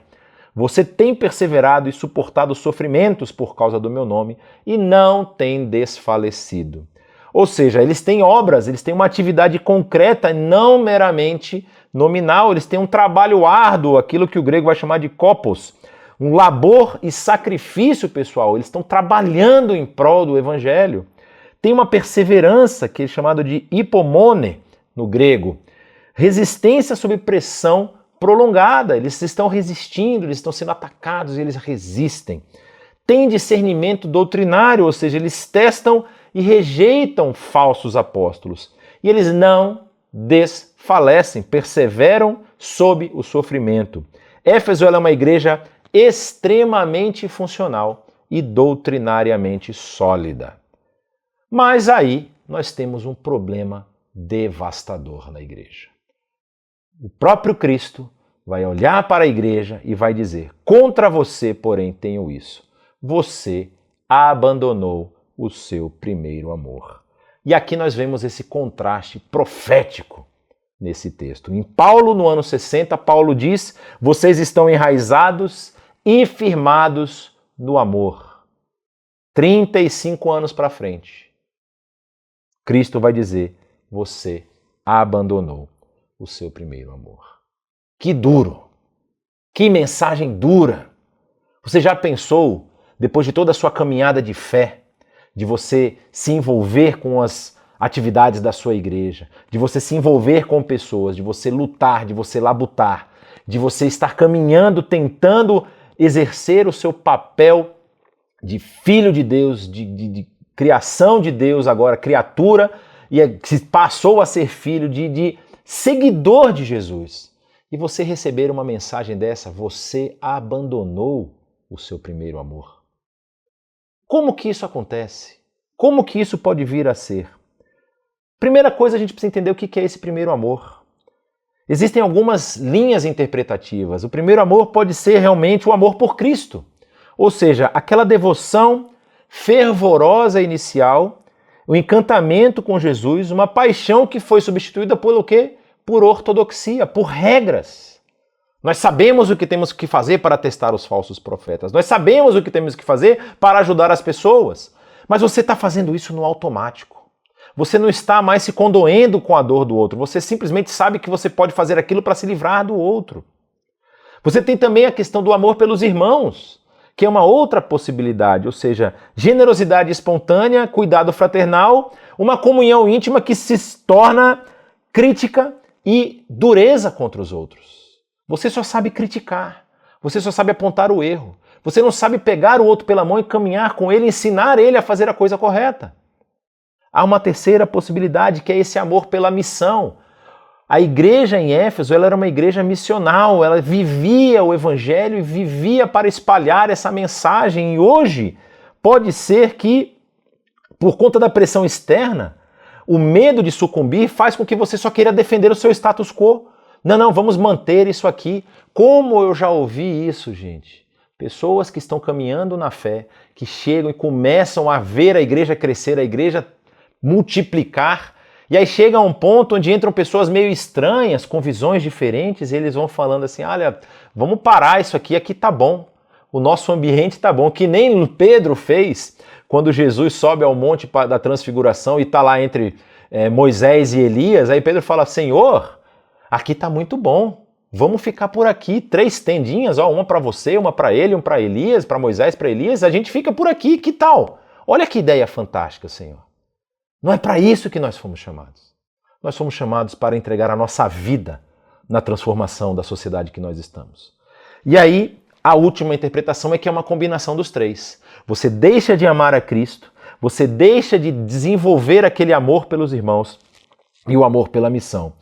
[SPEAKER 5] Você tem perseverado e suportado sofrimentos por causa do meu nome e não tem desfalecido. Ou seja, eles têm obras, eles têm uma atividade concreta, não meramente nominal, eles têm um trabalho árduo, aquilo que o grego vai chamar de kopos, um labor e sacrifício pessoal, eles estão trabalhando em prol do evangelho. Tem uma perseverança, que é chamado de hipomone no grego, resistência sob pressão prolongada, eles estão resistindo, eles estão sendo atacados e eles resistem. Tem discernimento doutrinário, ou seja, eles testam e rejeitam falsos apóstolos. E eles não desfalecem, perseveram sob o sofrimento. Éfeso é uma igreja extremamente funcional e doutrinariamente sólida. Mas aí nós temos um problema devastador na igreja. O próprio Cristo vai olhar para a igreja e vai dizer: contra você, porém, tenho isso. Você abandonou o seu primeiro amor. E aqui nós vemos esse contraste profético nesse texto. Em Paulo, no ano 60, Paulo diz: vocês estão enraizados e firmados no amor. 35 anos para frente, Cristo vai dizer: você abandonou o seu primeiro amor. Que duro! Que mensagem dura! Você já pensou, depois de toda a sua caminhada de fé, de você se envolver com as atividades da sua igreja, de você se envolver com pessoas, de você lutar, de você labutar, de você estar caminhando, tentando exercer o seu papel de filho de Deus, de criação de Deus, agora criatura, e se passou a ser filho de seguidor de Jesus. E você receber uma mensagem dessa: você abandonou o seu primeiro amor. Como que isso acontece? Como que isso pode vir a ser? Primeira coisa, a gente precisa entender o que é esse primeiro amor. Existem algumas linhas interpretativas. O primeiro amor pode ser realmente o amor por Cristo. Ou seja, aquela devoção fervorosa inicial, o encantamento com Jesus, uma paixão que foi substituída pelo quê? Por ortodoxia, por regras. Nós sabemos o que temos que fazer para testar os falsos profetas. Nós sabemos o que temos que fazer para ajudar as pessoas. Mas você está fazendo isso no automático. Você não está mais se condoendo com a dor do outro. Você simplesmente sabe que você pode fazer aquilo para se livrar do outro. Você tem também a questão do amor pelos irmãos, que é uma outra possibilidade, ou seja, generosidade espontânea, cuidado fraternal, uma comunhão íntima que se torna crítica e dureza contra os outros. Você só sabe criticar, você só sabe apontar o erro, Você não sabe pegar o outro pela mão e caminhar com ele, ensinar ele a fazer a coisa correta. Há uma terceira possibilidade, que é esse amor pela missão. A igreja em Éfeso, ela era uma igreja missional, ela vivia o evangelho e vivia para espalhar essa mensagem. E hoje pode ser que, por conta da pressão externa, o medo de sucumbir faz com que você só queira defender o seu status quo. Não, vamos manter isso aqui. Como eu já ouvi isso, gente? Pessoas que estão caminhando na fé, que chegam e começam a ver a igreja crescer, a igreja multiplicar, e aí chega a um ponto onde entram pessoas meio estranhas, com visões diferentes, e eles vão falando assim, olha, vamos parar isso aqui tá bom, o nosso ambiente tá bom, que nem Pedro fez quando Jesus sobe ao monte da transfiguração e tá lá entre Moisés e Elias, aí Pedro fala, Senhor, aqui tá muito bom, vamos ficar por aqui, 3 tendinhas, uma para você, uma para ele, um para Elias, para Moisés, para Elias, a gente fica por aqui, que tal? Olha que ideia fantástica, Senhor. Não é para isso que nós fomos chamados. Nós fomos chamados para entregar a nossa vida na transformação da sociedade que nós estamos. E aí, a última interpretação é que é uma combinação dos 3. Você deixa de amar a Cristo, você deixa de desenvolver aquele amor pelos irmãos e o amor pela missão.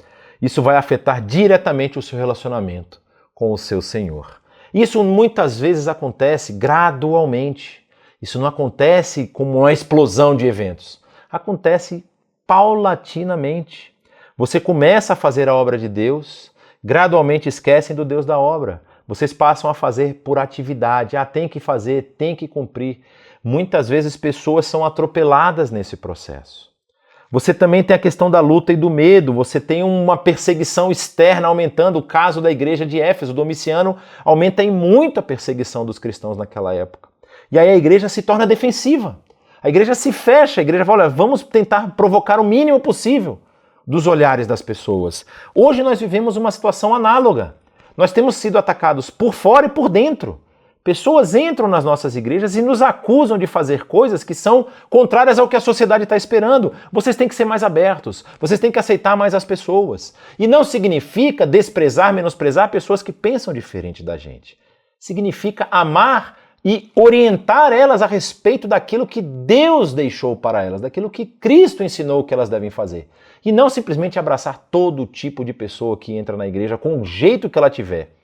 [SPEAKER 5] Isso vai afetar diretamente o seu relacionamento com o seu Senhor. Isso muitas vezes acontece gradualmente. Isso não acontece como uma explosão de eventos. Acontece paulatinamente. Você começa a fazer a obra de Deus, gradualmente esquecem do Deus da obra. Vocês passam a fazer por atividade. Tem que fazer, tem que cumprir. Muitas vezes pessoas são atropeladas nesse processo. Você também tem a questão da luta e do medo. Você tem uma perseguição externa aumentando. O caso da igreja de Éfeso, Domiciano, aumenta em muito a perseguição dos cristãos naquela época. E aí a igreja se torna defensiva. A igreja se fecha, a igreja fala, olha, vamos tentar provocar o mínimo possível dos olhares das pessoas. Hoje nós vivemos uma situação análoga. Nós temos sido atacados por fora e por dentro. Pessoas entram nas nossas igrejas e nos acusam de fazer coisas que são contrárias ao que a sociedade está esperando. Vocês têm que ser mais abertos, vocês têm que aceitar mais as pessoas. E não significa desprezar, menosprezar pessoas que pensam diferente da gente. Significa amar e orientar elas a respeito daquilo que Deus deixou para elas, daquilo que Cristo ensinou que elas devem fazer. E não simplesmente abraçar todo tipo de pessoa que entra na igreja com o jeito que ela tiver.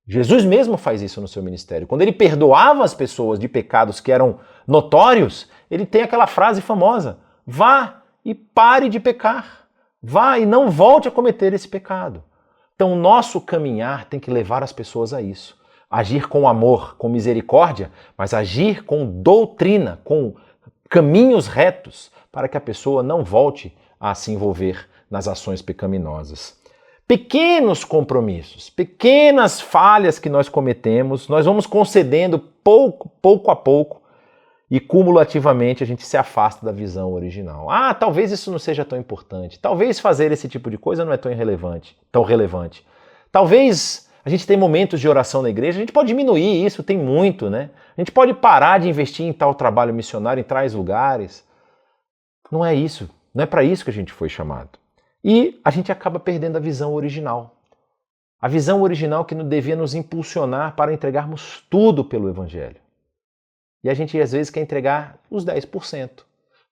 [SPEAKER 5] Jesus mesmo faz isso no seu ministério. Quando ele perdoava as pessoas de pecados que eram notórios, ele tem aquela frase famosa, vá e pare de pecar. Vá e não volte a cometer esse pecado. Então o nosso caminhar tem que levar as pessoas a isso. Agir com amor, com misericórdia, mas agir com doutrina, com caminhos retos, para que a pessoa não volte a se envolver nas ações pecaminosas. Pequenos compromissos, pequenas falhas que nós cometemos, nós vamos concedendo pouco a pouco e cumulativamente a gente se afasta da visão original. Talvez isso não seja tão importante, talvez fazer esse tipo de coisa não é tão relevante. Talvez a gente tenha momentos de oração na igreja, a gente pode diminuir isso, tem muito, né? A gente pode parar de investir em tal trabalho missionário em tais lugares. Não é isso, não é para isso que a gente foi chamado. E a gente acaba perdendo a visão original. A visão original que devia nos impulsionar para entregarmos tudo pelo Evangelho. E a gente às vezes quer entregar os 10%.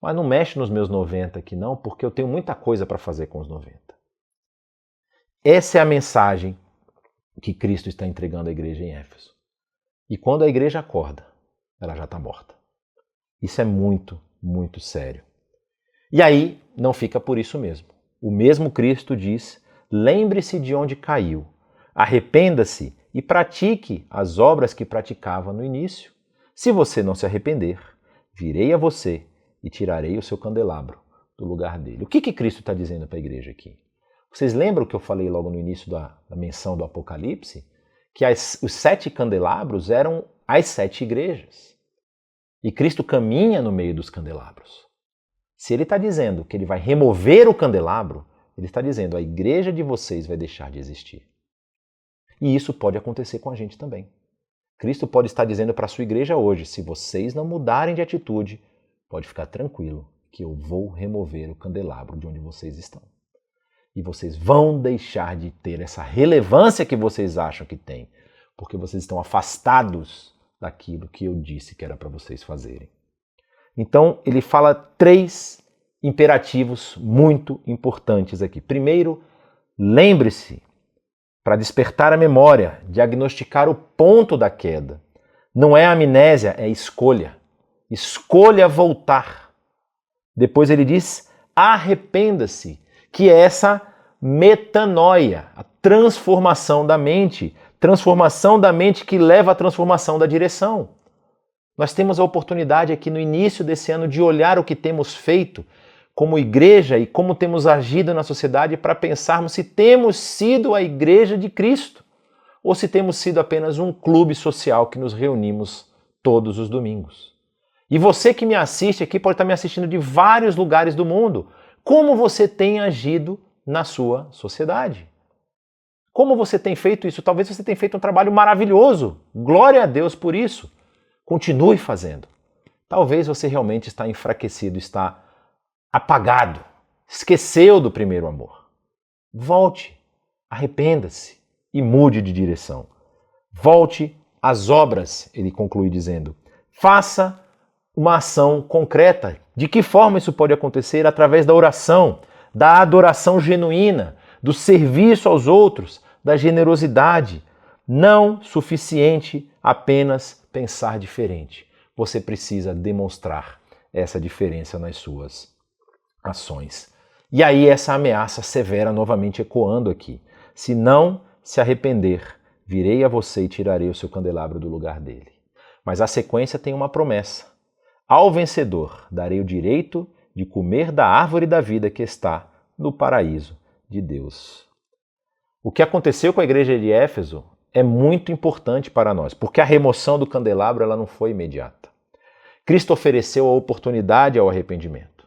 [SPEAKER 5] Mas não mexe nos meus 90% aqui não, porque eu tenho muita coisa para fazer com os 90%. Essa é a mensagem que Cristo está entregando à igreja em Éfeso. E quando a igreja acorda, ela já está morta. Isso é muito, muito sério. E aí não fica por isso mesmo. O mesmo Cristo diz, lembre-se de onde caiu, arrependa-se e pratique as obras que praticava no início. Se você não se arrepender, virei a você e tirarei o seu candelabro do lugar dele. O que Cristo está dizendo para a igreja aqui? Vocês lembram que eu falei logo no início da menção do Apocalipse? Que os 7 candelabros eram as 7 igrejas. E Cristo caminha no meio dos candelabros. Se ele está dizendo que ele vai remover o candelabro, ele está dizendo a igreja de vocês vai deixar de existir. E isso pode acontecer com a gente também. Cristo pode estar dizendo para a sua igreja hoje, se vocês não mudarem de atitude, pode ficar tranquilo que eu vou remover o candelabro de onde vocês estão. E vocês vão deixar de ter essa relevância que vocês acham que tem, porque vocês estão afastados daquilo que eu disse que era para vocês fazerem. Então, ele fala 3 imperativos muito importantes aqui. Primeiro, lembre-se, para despertar a memória, diagnosticar o ponto da queda. Não é amnésia, é escolha. Escolha voltar. Depois ele diz, arrependa-se, que é essa metanoia, a transformação da mente que leva à transformação da direção. Nós temos a oportunidade aqui no início desse ano de olhar o que temos feito como igreja e como temos agido na sociedade para pensarmos se temos sido a igreja de Cristo ou se temos sido apenas um clube social que nos reunimos todos os domingos. E você que me assiste aqui pode estar me assistindo de vários lugares do mundo. Como você tem agido na sua sociedade? Como você tem feito isso? Talvez você tenha feito um trabalho maravilhoso. Glória a Deus por isso. Continue fazendo. Talvez você realmente está enfraquecido, está apagado, esqueceu do primeiro amor. Volte, arrependa-se e mude de direção. Volte às obras, ele conclui dizendo. Faça uma ação concreta. De que forma isso pode acontecer? Através da oração, da adoração genuína, do serviço aos outros, da generosidade. Não suficiente apenas pensar diferente. Você precisa demonstrar essa diferença nas suas ações. E aí essa ameaça severa novamente ecoando aqui. Se não se arrepender, virei a você e tirarei o seu candelabro do lugar dele. Mas a sequência tem uma promessa. Ao vencedor darei o direito de comer da árvore da vida que está no paraíso de Deus. O que aconteceu com a igreja de Éfeso é muito importante para nós, porque a remoção do candelabro ela não foi imediata. Cristo ofereceu a oportunidade ao arrependimento,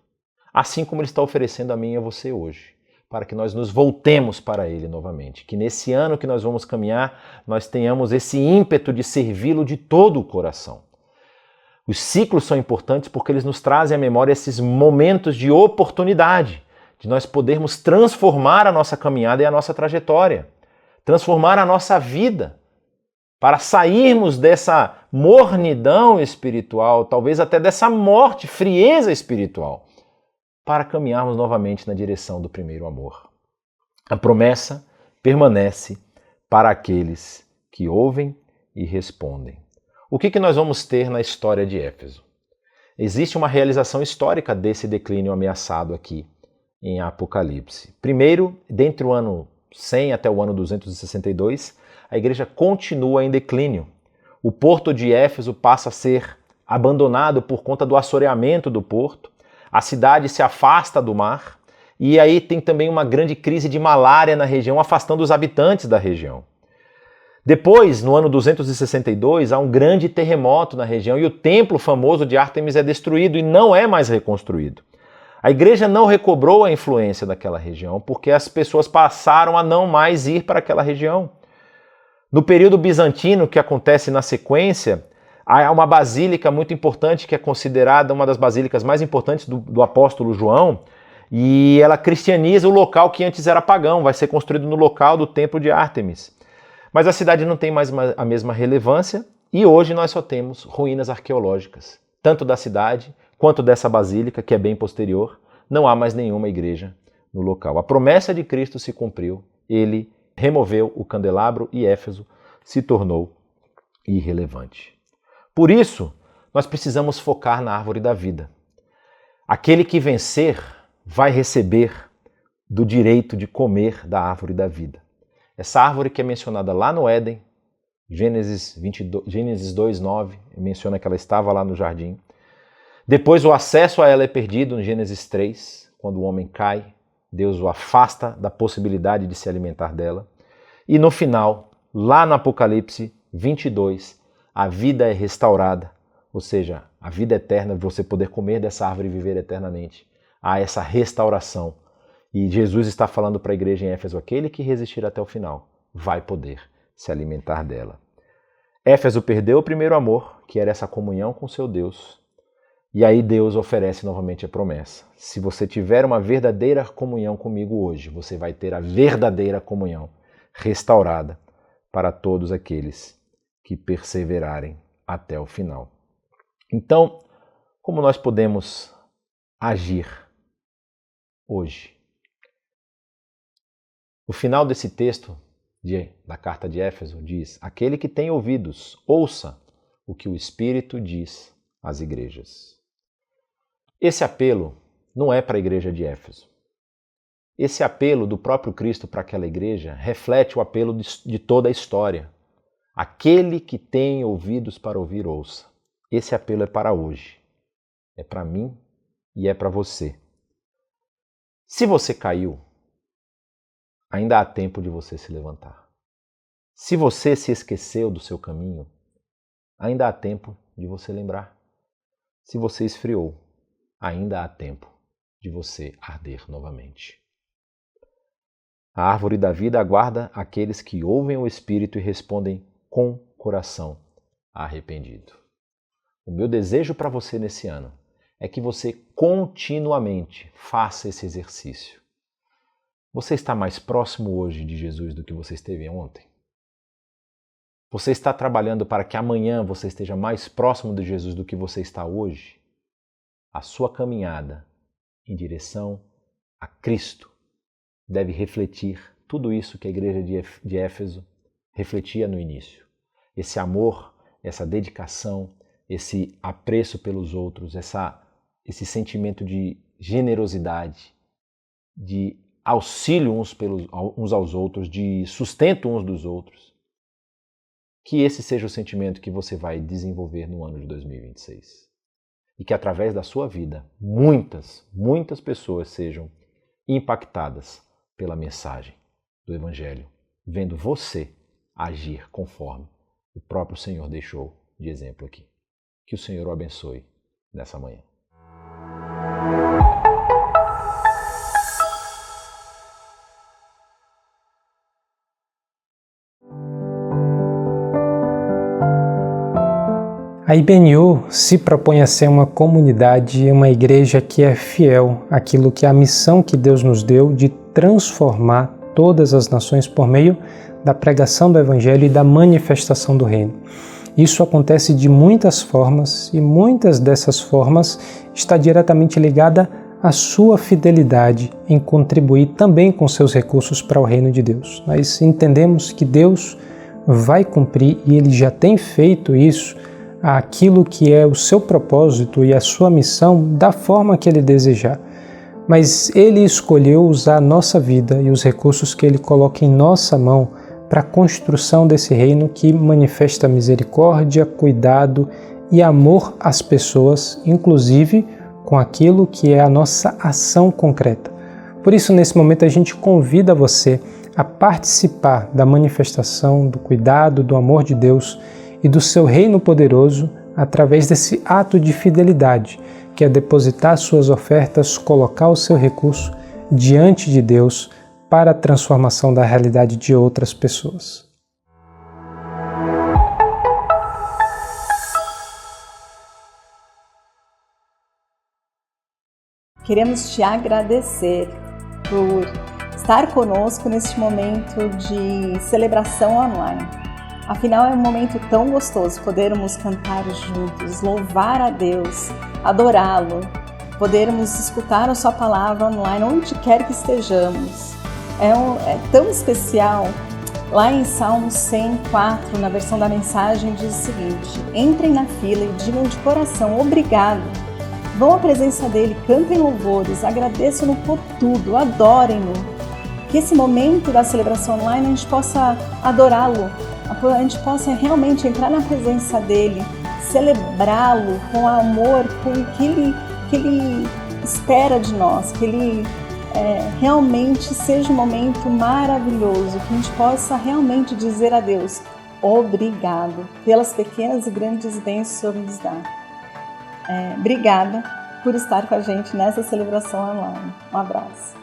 [SPEAKER 5] assim como Ele está oferecendo a mim e a você hoje, para que nós nos voltemos para Ele novamente, que nesse ano que nós vamos caminhar, nós tenhamos esse ímpeto de servi-lo de todo o coração. Os ciclos são importantes porque eles nos trazem à memória esses momentos de oportunidade, de nós podermos transformar a nossa caminhada e a nossa trajetória, transformar a nossa vida, para sairmos dessa mornidão espiritual, talvez até dessa morte, frieza espiritual, para caminharmos novamente na direção do primeiro amor. A promessa permanece para aqueles que ouvem e respondem. O que nós vamos ter na história de Éfeso? Existe uma realização histórica desse declínio ameaçado aqui em Apocalipse. Primeiro, dentre o ano 100 até o ano 262, a igreja continua em declínio. O porto de Éfeso passa a ser abandonado por conta do assoreamento do porto, a cidade se afasta do mar, e aí tem também uma grande crise de malária na região, afastando os habitantes da região. Depois, no ano 262, há um grande terremoto na região e o templo famoso de Ártemis é destruído e não é mais reconstruído. A igreja não recobrou a influência daquela região porque as pessoas passaram a não mais ir para aquela região. No período bizantino, que acontece na sequência, há uma basílica muito importante que é considerada uma das basílicas mais importantes do apóstolo João, e ela cristianiza o local que antes era pagão, vai ser construído no local do templo de Ártemis. Mas a cidade não tem mais a mesma relevância e hoje nós só temos ruínas arqueológicas, tanto da cidade quanto dessa basílica, que é bem posterior. Não há mais nenhuma igreja no local. A promessa de Cristo se cumpriu, ele removeu o candelabro e Éfeso se tornou irrelevante. Por isso, nós precisamos focar na árvore da vida. Aquele que vencer vai receber do direito de comer da árvore da vida. Essa árvore que é mencionada lá no Éden, Gênesis 2:9, menciona que ela estava lá no jardim. Depois o acesso a ela é perdido em Gênesis 3, quando o homem cai, Deus o afasta da possibilidade de se alimentar dela. E no final, lá no Apocalipse 22, a vida é restaurada, ou seja, a vida eterna, você poder comer dessa árvore e viver eternamente. Há essa restauração. E Jesus está falando para a igreja em Éfeso, aquele que resistir até o final vai poder se alimentar dela. Éfeso perdeu o primeiro amor, que era essa comunhão com seu Deus. E aí Deus oferece novamente a promessa. Se você tiver uma verdadeira comunhão comigo hoje, você vai ter a verdadeira comunhão restaurada para todos aqueles que perseverarem até o final. Então, como nós podemos agir hoje? O final desse texto da carta de Éfeso diz: aquele que tem ouvidos, ouça o que o Espírito diz às igrejas. Esse apelo não é para a igreja de Éfeso. Esse apelo do próprio Cristo para aquela igreja reflete o apelo de toda a história. Aquele que tem ouvidos para ouvir, ouça. Esse apelo é para hoje. É para mim e é para você. Se você caiu, ainda há tempo de você se levantar. Se você se esqueceu do seu caminho, ainda há tempo de você lembrar. Se você esfriou, ainda há tempo de você arder novamente. A árvore da vida aguarda aqueles que ouvem o Espírito e respondem com coração arrependido. O meu desejo para você nesse ano é que você continuamente faça esse exercício. Você está mais próximo hoje de Jesus do que você esteve ontem? Você está trabalhando para que amanhã você esteja mais próximo de Jesus do que você está hoje? A sua caminhada em direção a Cristo deve refletir tudo isso que a igreja de Éfeso refletia no início. Esse amor, essa dedicação, esse apreço pelos outros, esse sentimento de generosidade, de auxílio uns aos outros, de sustento uns dos outros. Que esse seja o sentimento que você vai desenvolver no ano de 2026. E que através da sua vida, muitas pessoas sejam impactadas pela mensagem do Evangelho, vendo você agir conforme o próprio Senhor deixou de exemplo aqui. Que o Senhor o abençoe nessa manhã.
[SPEAKER 6] A IBNU se propõe a ser uma comunidade, uma igreja que é fiel àquilo que é a missão que Deus nos deu de transformar todas as nações por meio da pregação do Evangelho e da manifestação do Reino. Isso acontece de muitas formas e muitas dessas formas está diretamente ligada à sua fidelidade em contribuir também com seus recursos para o Reino de Deus. Nós entendemos que Deus vai cumprir e Ele já tem feito isso, aquilo que é o seu propósito e a sua missão da forma que Ele desejar. Mas Ele escolheu usar a nossa vida e os recursos que Ele coloca em nossa mão para a construção desse reino que manifesta misericórdia, cuidado e amor às pessoas, inclusive com aquilo que é a nossa ação concreta. Por isso, nesse momento, a gente convida você a participar da manifestação do cuidado, do amor de Deus e do seu reino poderoso através desse ato de fidelidade, que é depositar suas ofertas, colocar o seu recurso diante de Deus para a transformação da realidade de outras pessoas.
[SPEAKER 7] Queremos te agradecer por estar conosco neste momento de celebração online. Afinal, é um momento tão gostoso podermos cantar juntos, louvar a Deus, adorá-lo, podermos escutar a sua palavra online, onde quer que estejamos. É tão especial. Lá em Salmo 104, na versão da mensagem, diz o seguinte: entrem na fila e digam de coração, obrigado. Vão à presença dele, cantem louvores, agradeçam-no por tudo, adorem-no. Que esse momento da celebração online a gente possa adorá-lo, a gente possa realmente entrar na presença dele, celebrá-lo com amor, com o que ele espera de nós, que ele realmente seja um momento maravilhoso, que a gente possa realmente dizer a Deus, obrigado pelas pequenas e grandes bênçãos que o Senhor nos dá. Obrigada por estar com a gente nessa celebração online. Um abraço.